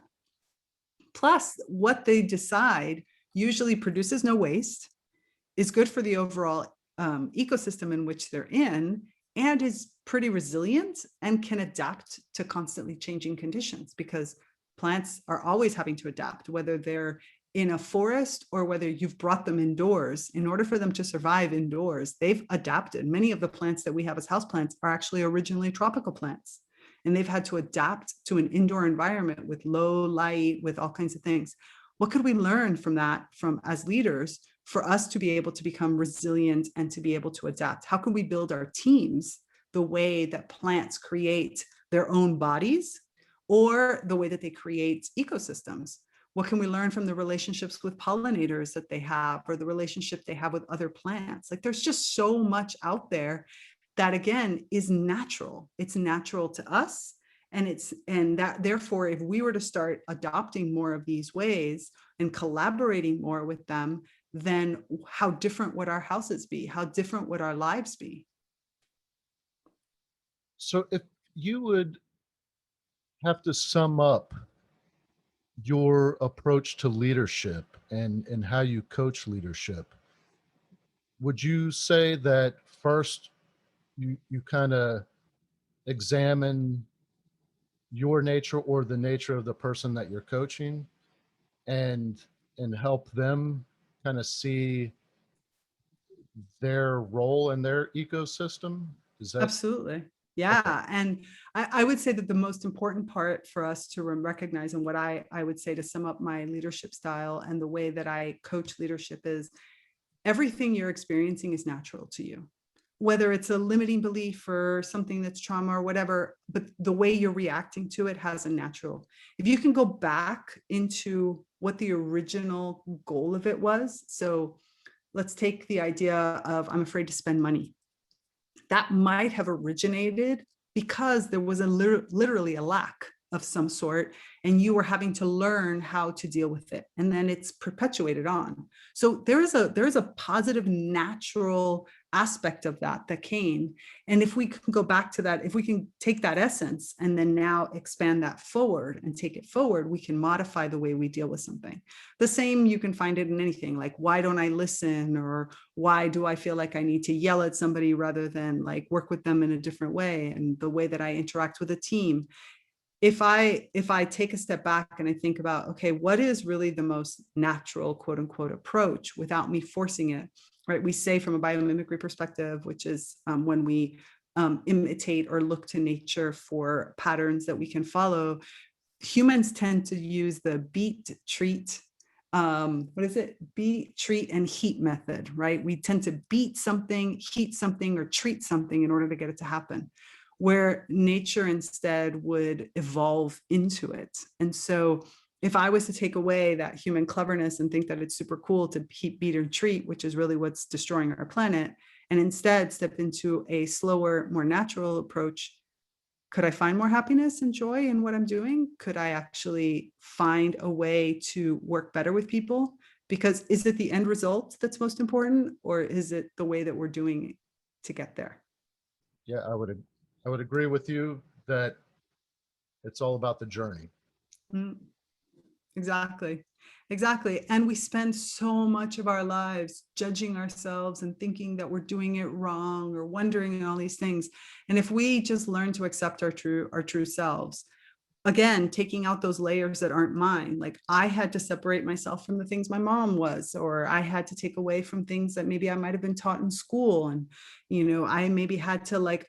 Plus, what they decide usually produces no waste, is good for the overall ecosystem in which they're in, and is pretty resilient and can adapt to constantly changing conditions, because plants are always having to adapt, whether they're in a forest or whether you've brought them indoors. In order for them to survive indoors, they've adapted. Many of the plants that we have as houseplants are actually originally tropical plants, and they've had to adapt to an indoor environment with low light, with all kinds of things. What could we learn from that, from as leaders, for us to be able to become resilient and to be able to adapt? How can we build our teams the way that plants create their own bodies, or the way that they create ecosystems? What can we learn from the relationships with pollinators that they have, or the relationship they have with other plants? Like, there's just so much out there that, again, is natural. It's natural to us. And that, therefore, if we were to start adopting more of these ways and collaborating more with them, then how different would our houses be? How different would our lives be? So if you would have to sum up your approach to leadership and how you coach leadership, would you say that first you kind of examine your nature or the nature of the person that you're coaching, and help them kind of see their role in their ecosystem? Is that Absolutely. okay? Yeah. And I would say that the most important part for us to recognize, and what I would say to sum up my leadership style and the way that I coach leadership, is everything you're experiencing is natural to you, whether it's a limiting belief or something that's trauma or whatever, but the way you're reacting to it has a natural. If you can go back into what the original goal of it was. So let's take the idea of, I'm afraid to spend money. That might have originated because there was literally a lack of some sort, and you were having to learn how to deal with it, and then it's perpetuated on. So there is a positive natural aspect of that came. And if we can go back to that, if we can take that essence and then now expand that forward and take it forward, we can modify the way we deal with something. The same, you can find it in anything, like, why don't I listen, or why do I feel like I need to yell at somebody rather than like work with them in a different way, and the way that I interact with a team. If I take a step back and I think about, okay, what is really the most natural, quote unquote, approach without me forcing it, right? We say, from a biomimicry perspective, which is when we imitate or look to nature for patterns that we can follow, humans tend to use the beat, treat, what is it? Beat, treat, and heat method, right? We tend to beat something, heat something, or treat something in order to get it to happen, where nature instead would evolve into it. And so if I was to take away that human cleverness and think that it's super cool to heat, beat, or treat, which is really what's destroying our planet, and instead step into a slower, more natural approach, could I find more happiness and joy in what I'm doing? Could I actually find a way to work better with people? Because is it the end result that's most important, or is it the way that we're doing it to get there? Yeah, I would agree with you that it's all about the journey. Mm. Exactly. Exactly. And we spend so much of our lives judging ourselves and thinking that we're doing it wrong, or wondering all these things. And if we just learn to accept our true selves, again, taking out those layers that aren't mine. Like, I had to separate myself from the things my mom was, or I had to take away from things that maybe I might have been taught in school. And, I maybe had to like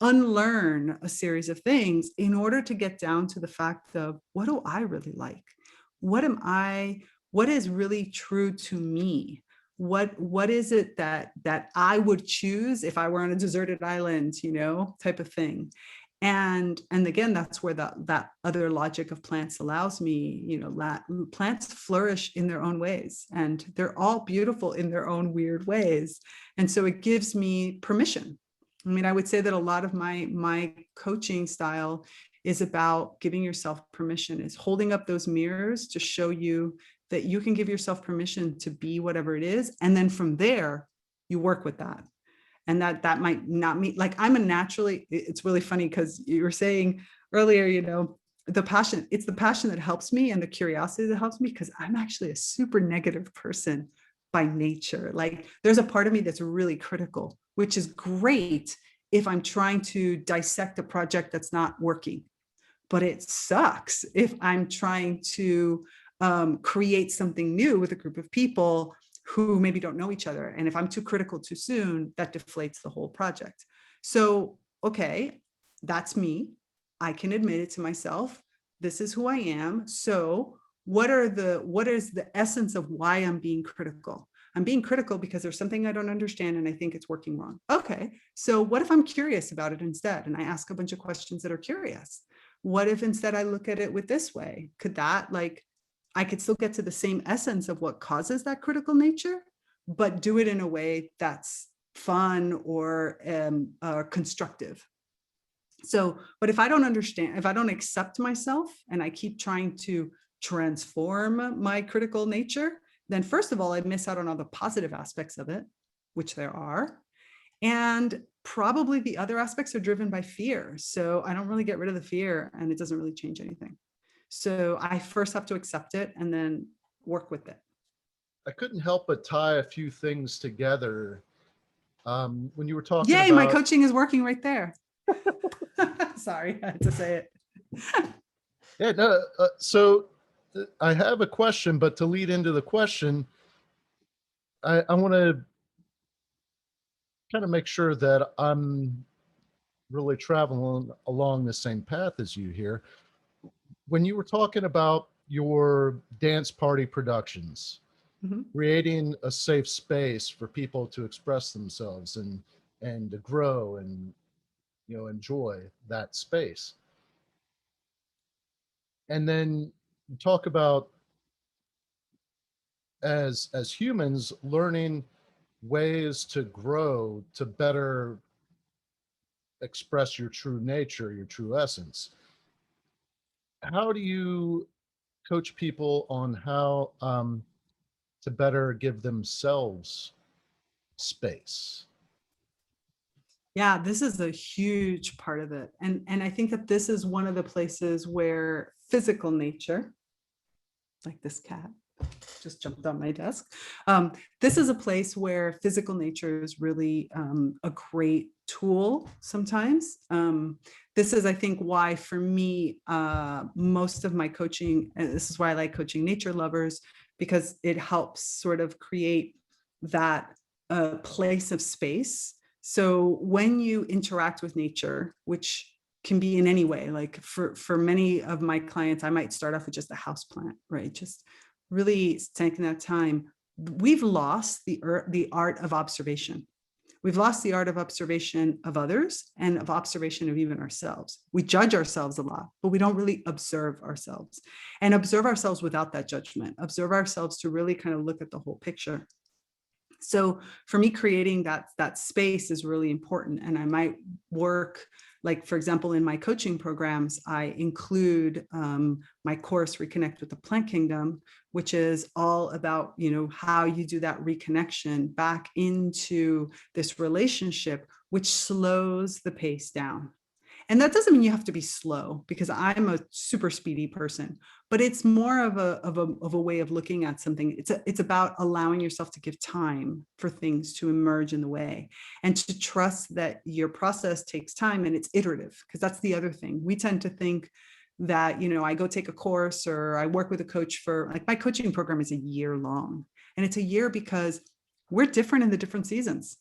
unlearn a series of things in order to get down to the fact of, what do I really like? What is really true to me? What is it that I would choose if I were on a deserted island, type of thing. And again, that's where that other logic of plants allows me. Plants flourish in their own ways, and they're all beautiful in their own weird ways. And so it gives me permission. I mean, I would say that a lot of my coaching style is about giving yourself permission, is holding up those mirrors to show you that you can give yourself permission to be whatever it is. And then from there, you work with that. And that might not mean, like, it's really funny because you were saying earlier, it's the passion that helps me, and the curiosity that helps me, because I'm actually a super negative person by nature. Like, there's a part of me that's really critical, which is great if I'm trying to dissect a project that's not working. But it sucks if I'm trying to create something new with a group of people who maybe don't know each other. And if I'm too critical too soon, that deflates the whole project. So, okay, that's me. I can admit it to myself. This is who I am. So what is the essence of why I'm being critical? I'm being critical because there's something I don't understand and I think it's working wrong. Okay, so what if I'm curious about it instead? And I ask a bunch of questions that are curious. What if instead I look at it with this way? Could that, like, I could still get to the same essence of what causes that critical nature, but do it in a way that's fun or constructive. So, but if I don't understand, if I don't accept myself and I keep trying to transform my critical nature, then first of all, I miss out on all the positive aspects of it, which there are. And probably the other aspects are driven by fear. So I don't really get rid of the fear and it doesn't really change anything. So I first have to accept it and then work with it. I couldn't help but tie a few things together. When you were talking Yay, my about, coaching is working right there. Sorry, I had to say it. yeah, no, so I have a question, but to lead into the question, I want to kind of make sure that I'm really traveling along the same path as you here. When you were talking about your dance party productions, creating a safe space for people to express themselves and to grow and, you know, enjoy that space. And then you talk about as humans learning ways to grow to better express your true nature, your true essence. How do you coach people on how to better give themselves space? Yeah, this is a huge part of it. And I think that this is one of the places where physical nature, like this cat just jumped on my desk. This is a place where physical nature is really a great tool sometimes. This is, I think, why for me, most of my coaching, and this is why I like coaching nature lovers, because it helps sort of create that place of space. So when you interact with nature, which can be in any way, like for many of my clients, I might start off with just a house plant, right? Just really taking that time. We've lost the art of observation. We've lost the art of observation of others and of observation of even ourselves. We judge ourselves a lot, but we don't really observe ourselves and observe ourselves without that judgment, observe ourselves to really kind of look at the whole picture. So for me, creating that space is really important. And I might work, like, for example, in my coaching programs, I include my course, Reconnect with the Plant Kingdom, which is all about, you know, how you do that reconnection back into this relationship, which slows the pace down. And that doesn't mean you have to be slow, because I'm a super speedy person, but it's more of a way of looking at something. It's about allowing yourself to give time for things to emerge in the way and to trust that your process takes time and it's iterative, because that's the other thing. We tend to think that, you know, I go take a course or I work with a coach for, like, my coaching program is a year long, and it's a year because we're different in the different seasons.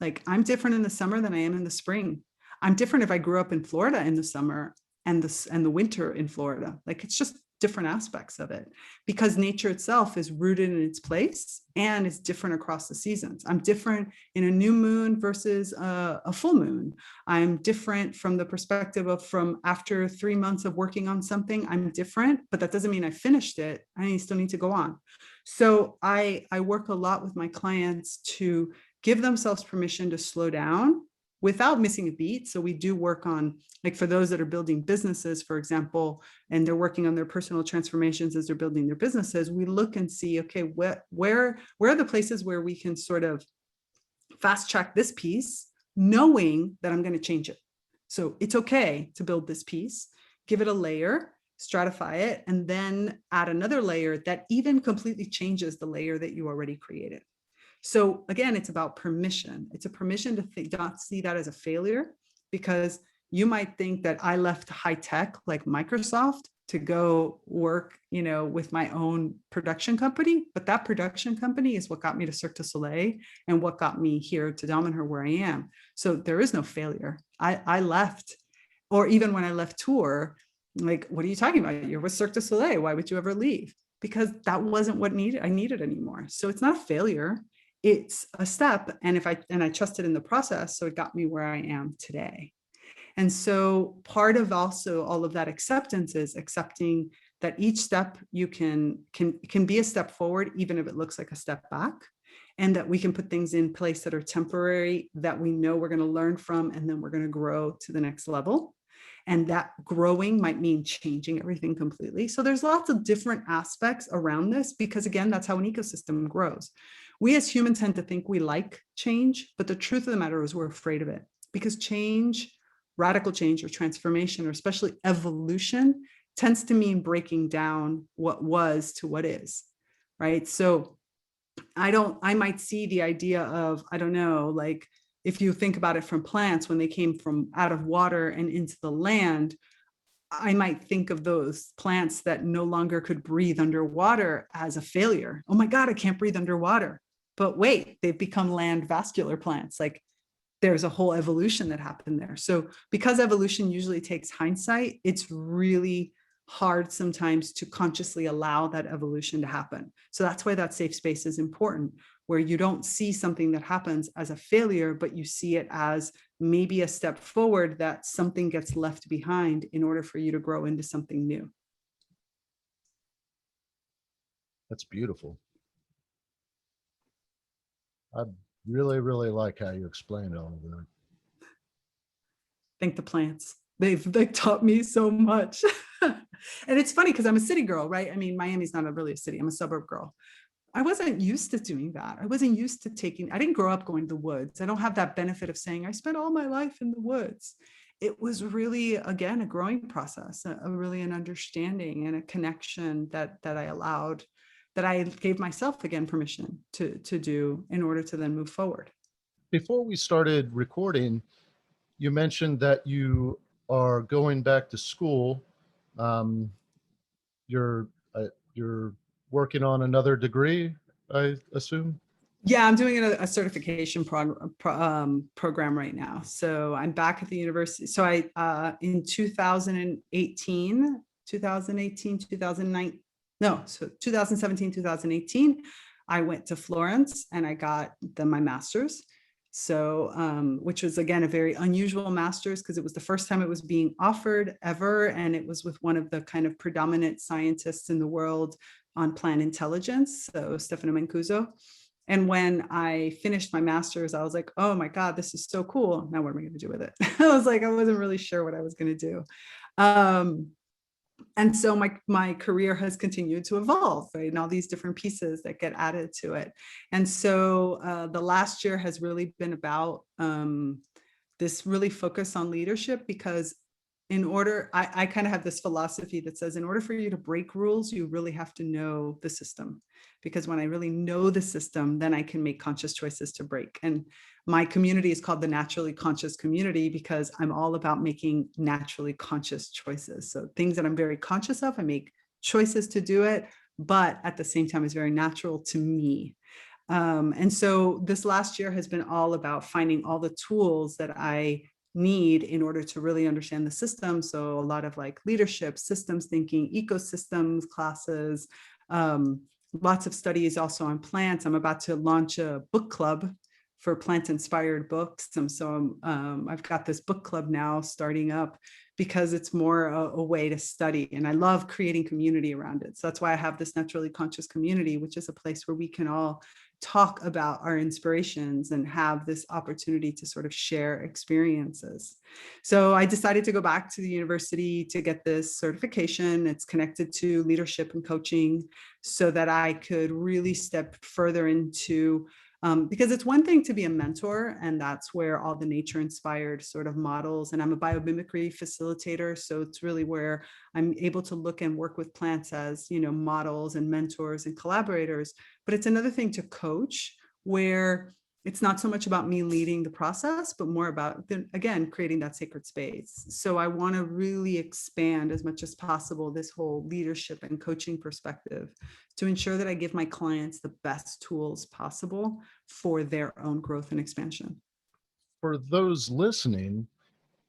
Like, I'm different in the summer than I am in the spring. I'm different if I grew up in Florida in the summer and the winter in Florida. Like, it's just different aspects of it, because nature itself is rooted in its place and is different across the seasons. I'm different in a new moon versus a full moon. I'm different from the perspective of, from after 3 months of working on something, I'm different, but that doesn't mean I finished it. I still need to go on. So I work a lot with my clients to give themselves permission to slow down without missing a beat. So we do work on, like, for those that are building businesses, for example, and they're working on their personal transformations as they're building their businesses, we look and see, okay, where are the places where we can sort of fast track this piece, knowing that I'm going to change it. So it's okay to build this piece, give it a layer, stratify it, and then add another layer that even completely changes the layer that you already created. So again, it's about permission. It's a permission to not see that as a failure, because you might think that I left high tech like Microsoft to go work, you know, with my own production company, but that production company is what got me to Cirque du Soleil and what got me here to Damanhur, where I am. So there is no failure. I left, or even when I left tour, Like, what are you talking about? You're with Cirque du Soleil. Why would you ever leave? Because that wasn't what I needed anymore. So it's not a failure. It's a step. And I trusted in the process. So it got me where I am today. And so part of also all of that acceptance is accepting that each step you can be a step forward, even if it looks like a step back, and that we can put things in place that are temporary, that we know we're going to learn from, and then we're going to grow to the next level. And that growing might mean changing everything completely. So there's lots of different aspects around this, because again, that's how an ecosystem grows. We as humans tend to think we like change, but the truth of the matter is we're afraid of it, because change, radical change or transformation, or especially evolution, tends to mean breaking down what was to what is, right? So I might see the idea of, I don't know, like if you think about it from plants, when they came from out of water and into the land, I might think of those plants that no longer could breathe underwater as a failure. Oh my God, I can't breathe underwater. But wait, they've become land vascular plants. Like there's a whole evolution that happened there. So because evolution usually takes hindsight, it's really hard sometimes to consciously allow that evolution to happen. So that's why that safe space is important, where you don't see something that happens as a failure, but you see it as maybe a step forward, that something gets left behind in order for you to grow into something new. That's beautiful. I really, really like how you explained all of that. Thank the plants. They've taught me so much. And it's funny because I'm a city girl, right? I mean, Miami's not really a city. I'm a suburb girl. I wasn't used to doing that. I wasn't used to I didn't grow up going to the woods. I don't have that benefit of saying I spent all my life in the woods. It was really, again, a growing process, really an understanding and a connection that I gave myself again permission to do in order to then move forward. Before we started recording, you mentioned that you are going back to school. Um, you're working on another degree, I assume. Yeah, I'm doing a certification program right now. So I'm back at the university. So I in 2018, 2019, no, so 2017, 2018, I went to Florence and I got my master's. So, which was again a very unusual master's because it was the first time it was being offered ever, and it was with one of the kind of predominant scientists in the world on plant intelligence, so Stefano Mancuso. And when I finished my master's, I was like, oh my God, this is so cool. Now what am I going to do with it? I was like, I wasn't really sure what I was going to do. And so my career has continued to evolve, right? And all these different pieces that get added to it. And so the last year has really been about this really focus on leadership, because I kind of have this philosophy that says, in order for you to break rules, you really have to know the system. Because when I really know the system, then I can make conscious choices to break. And my community is called the Naturally Conscious Community because I'm all about making naturally conscious choices. So things that I'm very conscious of, I make choices to do it, but at the same time, it's very natural to me. And so this last year has been all about finding all the tools that I need in order to really understand the system. So a lot of like leadership, systems thinking, ecosystems classes, lots of studies also on plants. I'm about to launch a book club for plant inspired books. And so I've got this book club now starting up because it's more a way to study. And I love creating community around it. So that's why I have this Naturally Conscious Community, which is a place where we can all talk about our inspirations and have this opportunity to sort of share experiences. So I decided to go back to the university to get this certification. It's connected to leadership and coaching so that I could really step further into because it's one thing to be a mentor, and that's where all the nature inspired sort of models, and I'm a biomimicry facilitator. So it's really where I'm able to look and work with plants as, models and mentors and collaborators. But it's another thing to coach, where it's not so much about me leading the process, but more about, again, creating that sacred space. So I want to really expand as much as possible this whole leadership and coaching perspective to ensure that I give my clients the best tools possible for their own growth and expansion. For those listening,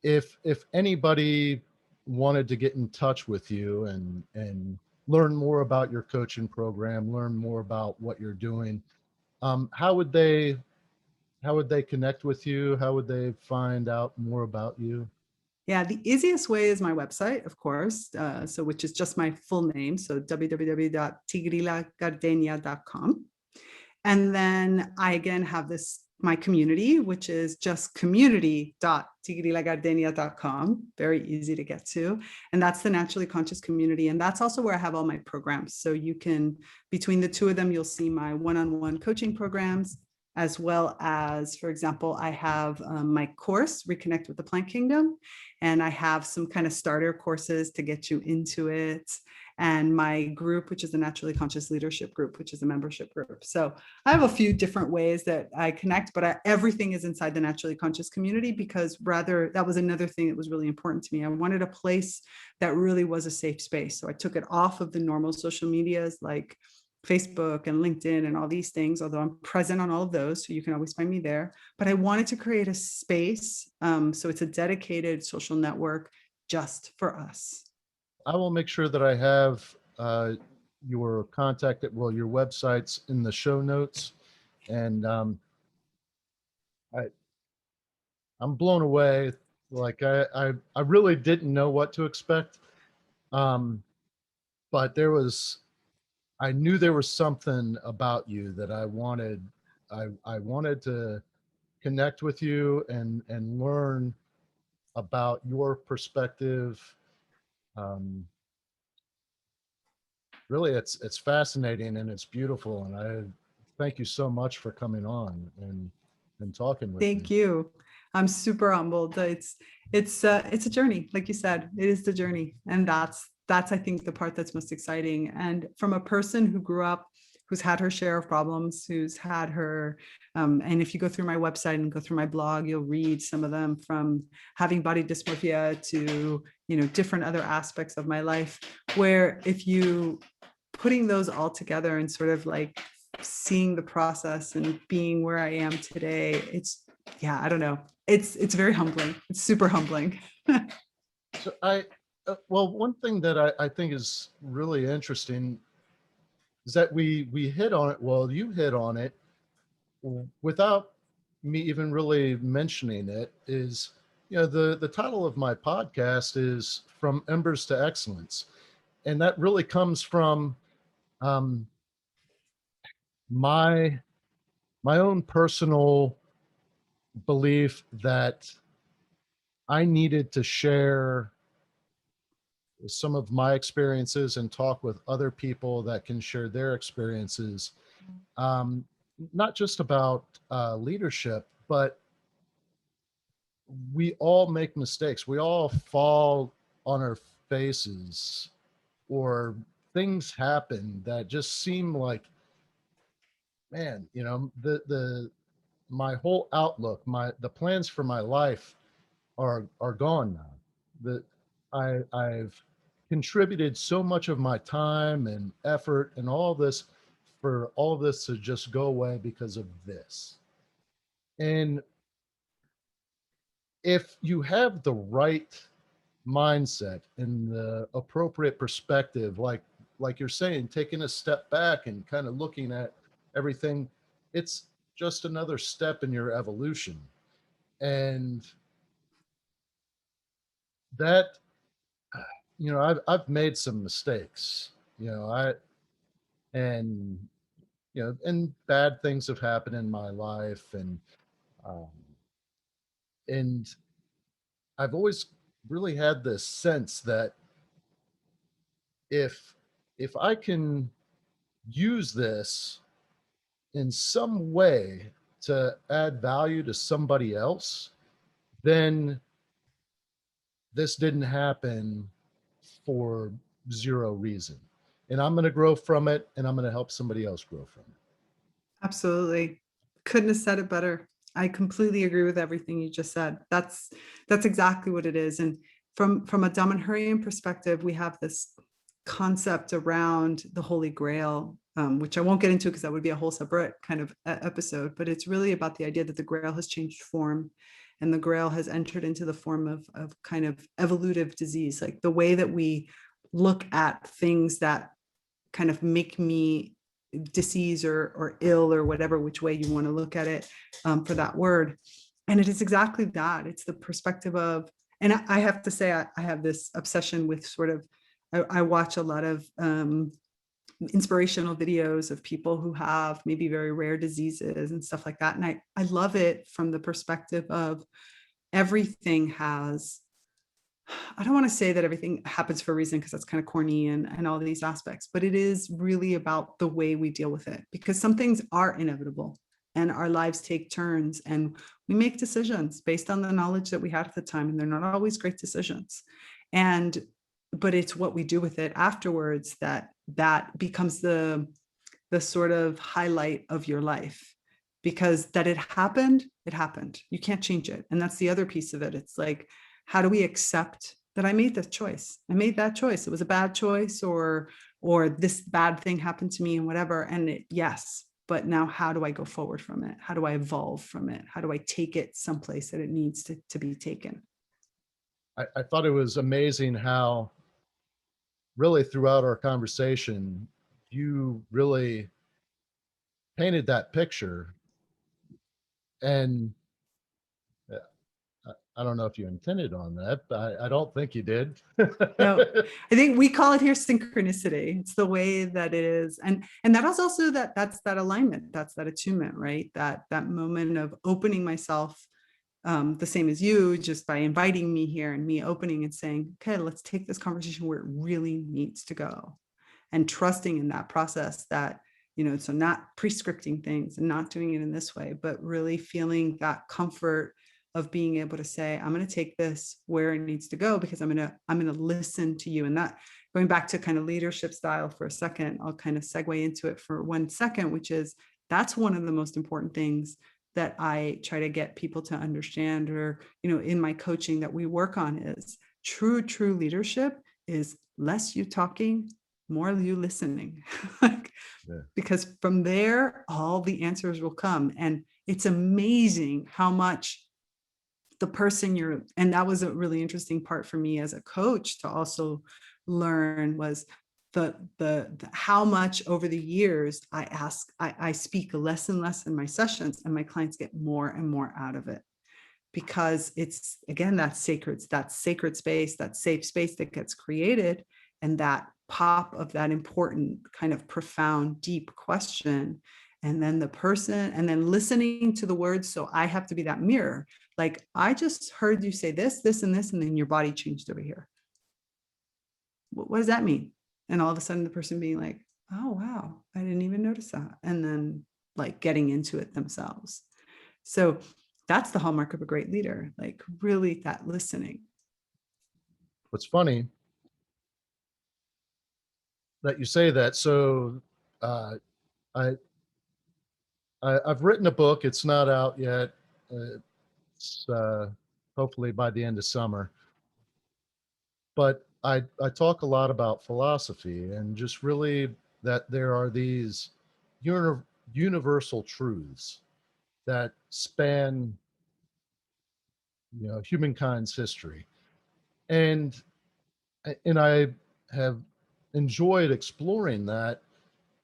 if anybody wanted to get in touch with you and learn more about your coaching program, learn more about what you're doing, how would they connect with you? How would they find out more about you? Yeah, the easiest way is my website, of course, so which is just my full name, so www.tigrillagardenia.com. And then I again have this my community, which is just community.tigrillagardenia.com. Very easy to get to. And that's the naturally conscious community. And that's also where I have all my programs. So you can, between the two of them, you'll see my one-on-one coaching programs, as well as, for example, I have my course, Reconnect with the Plant Kingdom. And I have some kind of starter courses to get you into it. And my group, which is the Naturally Conscious Leadership Group, which is a membership group. So I have a few different ways that I connect, but everything is inside the Naturally Conscious community, because that was another thing that was really important to me. I wanted a place that really was a safe space. So I took it off of the normal social medias like Facebook and LinkedIn and all these things, although I'm present on all of those, so you can always find me there. But I wanted to create a space. So it's a dedicated social network just for us. I will make sure that I have your contact, your websites in the show notes. And I'm blown away. Like I really didn't know what to expect. But I knew there was something about you that I wanted. I wanted to connect with you and learn about your perspective. Really, it's fascinating and it's beautiful. And I thank you so much for coming on and talking with me. Thank you. I'm super humbled. It's a journey, like you said. It is the journey, and that's I think the part that's most exciting. And from a person who grew up, who's had her share of problems, who's had her, and if you go through my website and go through my blog, you'll read some of them, from having body dysmorphia to different other aspects of my life. Where if you putting those all together and sort of like seeing the process and being where I am today, I don't know. It's very humbling. It's super humbling. So one thing that I think is really interesting is that we hit on it. Well, you hit on it without me even really mentioning it. Is the title of my podcast is From Embers to Excellence, and that really comes from my own personal belief that I needed to share some of my experiences and talk with other people that can share their experiences, not just about leadership, but we all make mistakes. We all fall on our faces, or things happen that just seem like, man, my whole outlook, the plans for my life are gone now. That I've contributed so much of my time and effort and all this for all of this to just go away because of this. And if you have the right mindset and the appropriate perspective, like you're saying, taking a step back and kind of looking at everything, it's just another step in your evolution. And that, I've made some mistakes, and and bad things have happened in my life, um, and I've always really had this sense that if I can use this in some way to add value to somebody else, then this didn't happen for zero reason. And I'm going to grow from it, and I'm going to help somebody else grow from it. Absolutely. Couldn't have said it better. I completely agree with everything you just said. That's exactly what it is. And from a Damanhurian perspective, we have this concept around the Holy Grail, which I won't get into because that would be a whole separate kind of episode, but it's really about the idea that the Grail has changed form, and the Grail has entered into the form of kind of evolutive disease, like the way that we look at things that kind of make me disease or ill or whatever, which way you want to look at it, for that word. And it is exactly that. It's the perspective of, and I have to say, I have this obsession with sort of, I watch a lot of inspirational videos of people who have maybe very rare diseases and stuff like that. And I love it from the perspective of everything has, I don't want to say that everything happens for a reason, because that's kind of corny and all these aspects, but it is really about the way we deal with it, because some things are inevitable and our lives take turns and we make decisions based on the knowledge that we had at the time. And they're not always great decisions. But it's what we do with it afterwards that becomes the sort of highlight of your life, because that it happened. You can't change it. And that's the other piece of it. It's like, how do we accept that I made that choice? I made that choice. It was a bad choice, or this bad thing happened to me and whatever. And yes, but now how do I go forward from it? How do I evolve from it? How do I take it someplace that it needs to be taken? I thought it was amazing how really throughout our conversation, you really painted that picture. And I don't know if you intended on that, but I don't think you did. No, I think we call it here synchronicity. It's the way that it is. And that is also that's that alignment, that's that attunement, right? That moment of opening myself, the same as you, just by inviting me here and me opening and saying, okay, let's take this conversation where it really needs to go, and trusting in that process, that, so not prescripting things and not doing it in this way, but really feeling that comfort of being able to say, I'm going to take this where it needs to go, because I'm going to listen to you. And that, going back to kind of leadership style for a second, I'll kind of segue into it for 1 second, which is, that's one of the most important things that I try to get people to understand, or, in my coaching that we work on, is true leadership is less you talking, more you listening. Because from there, all the answers will come. And it's amazing how much the person and that was a really interesting part for me as a coach to also learn, was the how much over the years I speak less and less in my sessions, and my clients get more and more out of it, because it's, again, that sacred space, that safe space that gets created, and that pop of that important kind of profound, deep question. And then the person, and then listening to the words. So I have to be that mirror. Like, I just heard you say this, and this, and then your body changed over here. What does that mean? And all of a sudden the person being like, oh, wow, I didn't even notice that. And then like getting into it themselves. So that's the hallmark of a great leader, like really that listening. What's funny that you say that. So I've written a book. It's not out yet. It's hopefully by the end of summer. But I talk a lot about philosophy, and just really that there are these universal truths that span, humankind's history. And I have enjoyed exploring that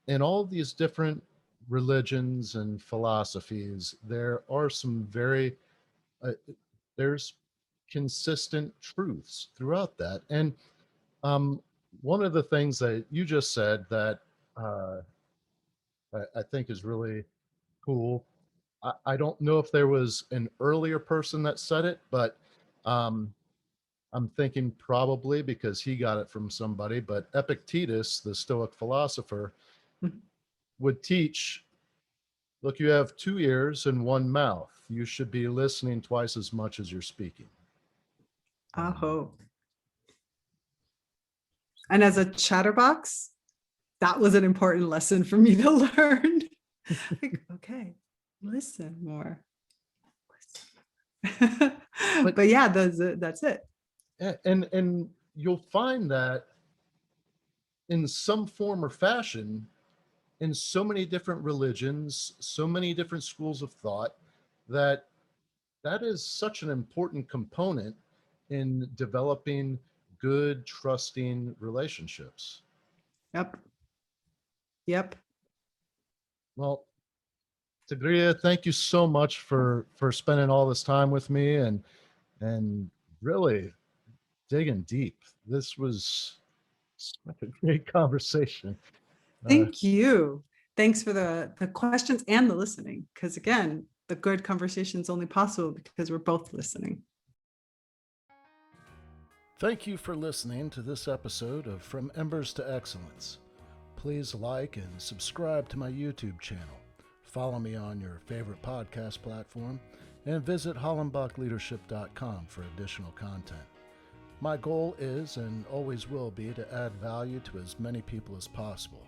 in all these different religions and philosophies. There are some very there's consistent truths throughout that. And one of the things that you just said that I think is really cool. I don't know if there was an earlier person that said it, but I'm thinking probably because he got it from somebody, but Epictetus, the Stoic philosopher, would teach, look, you have 2 ears and 1 mouth. You should be listening twice as much as you're speaking. Aho. And as a chatterbox, that was an important lesson for me to learn. Like, okay, listen more. But yeah, that's it. And you'll find that in some form or fashion, in so many different religions, so many different schools of thought, that is such an important component in developing good, trusting relationships. Yep. Yep. Well, Tigrilla, thank you so much for spending all this time with me and really digging deep. This was such a great conversation. Thank you. Thanks for the questions and the listening. Because again, the good conversation is only possible because we're both listening. Thank you for listening to this episode of From Embers to Excellence. Please like and subscribe to my YouTube channel. Follow me on your favorite podcast platform and visit hollenbachleadership.com for additional content. My goal is and always will be to add value to as many people as possible.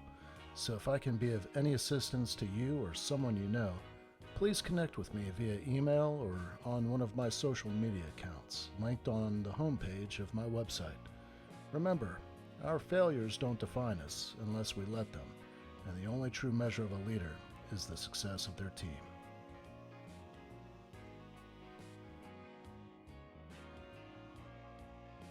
So if I can be of any assistance to you or someone you know, please connect with me via email or on one of my social media accounts, linked on the homepage of my website. Remember, our failures don't define us unless we let them, and the only true measure of a leader is the success of their team.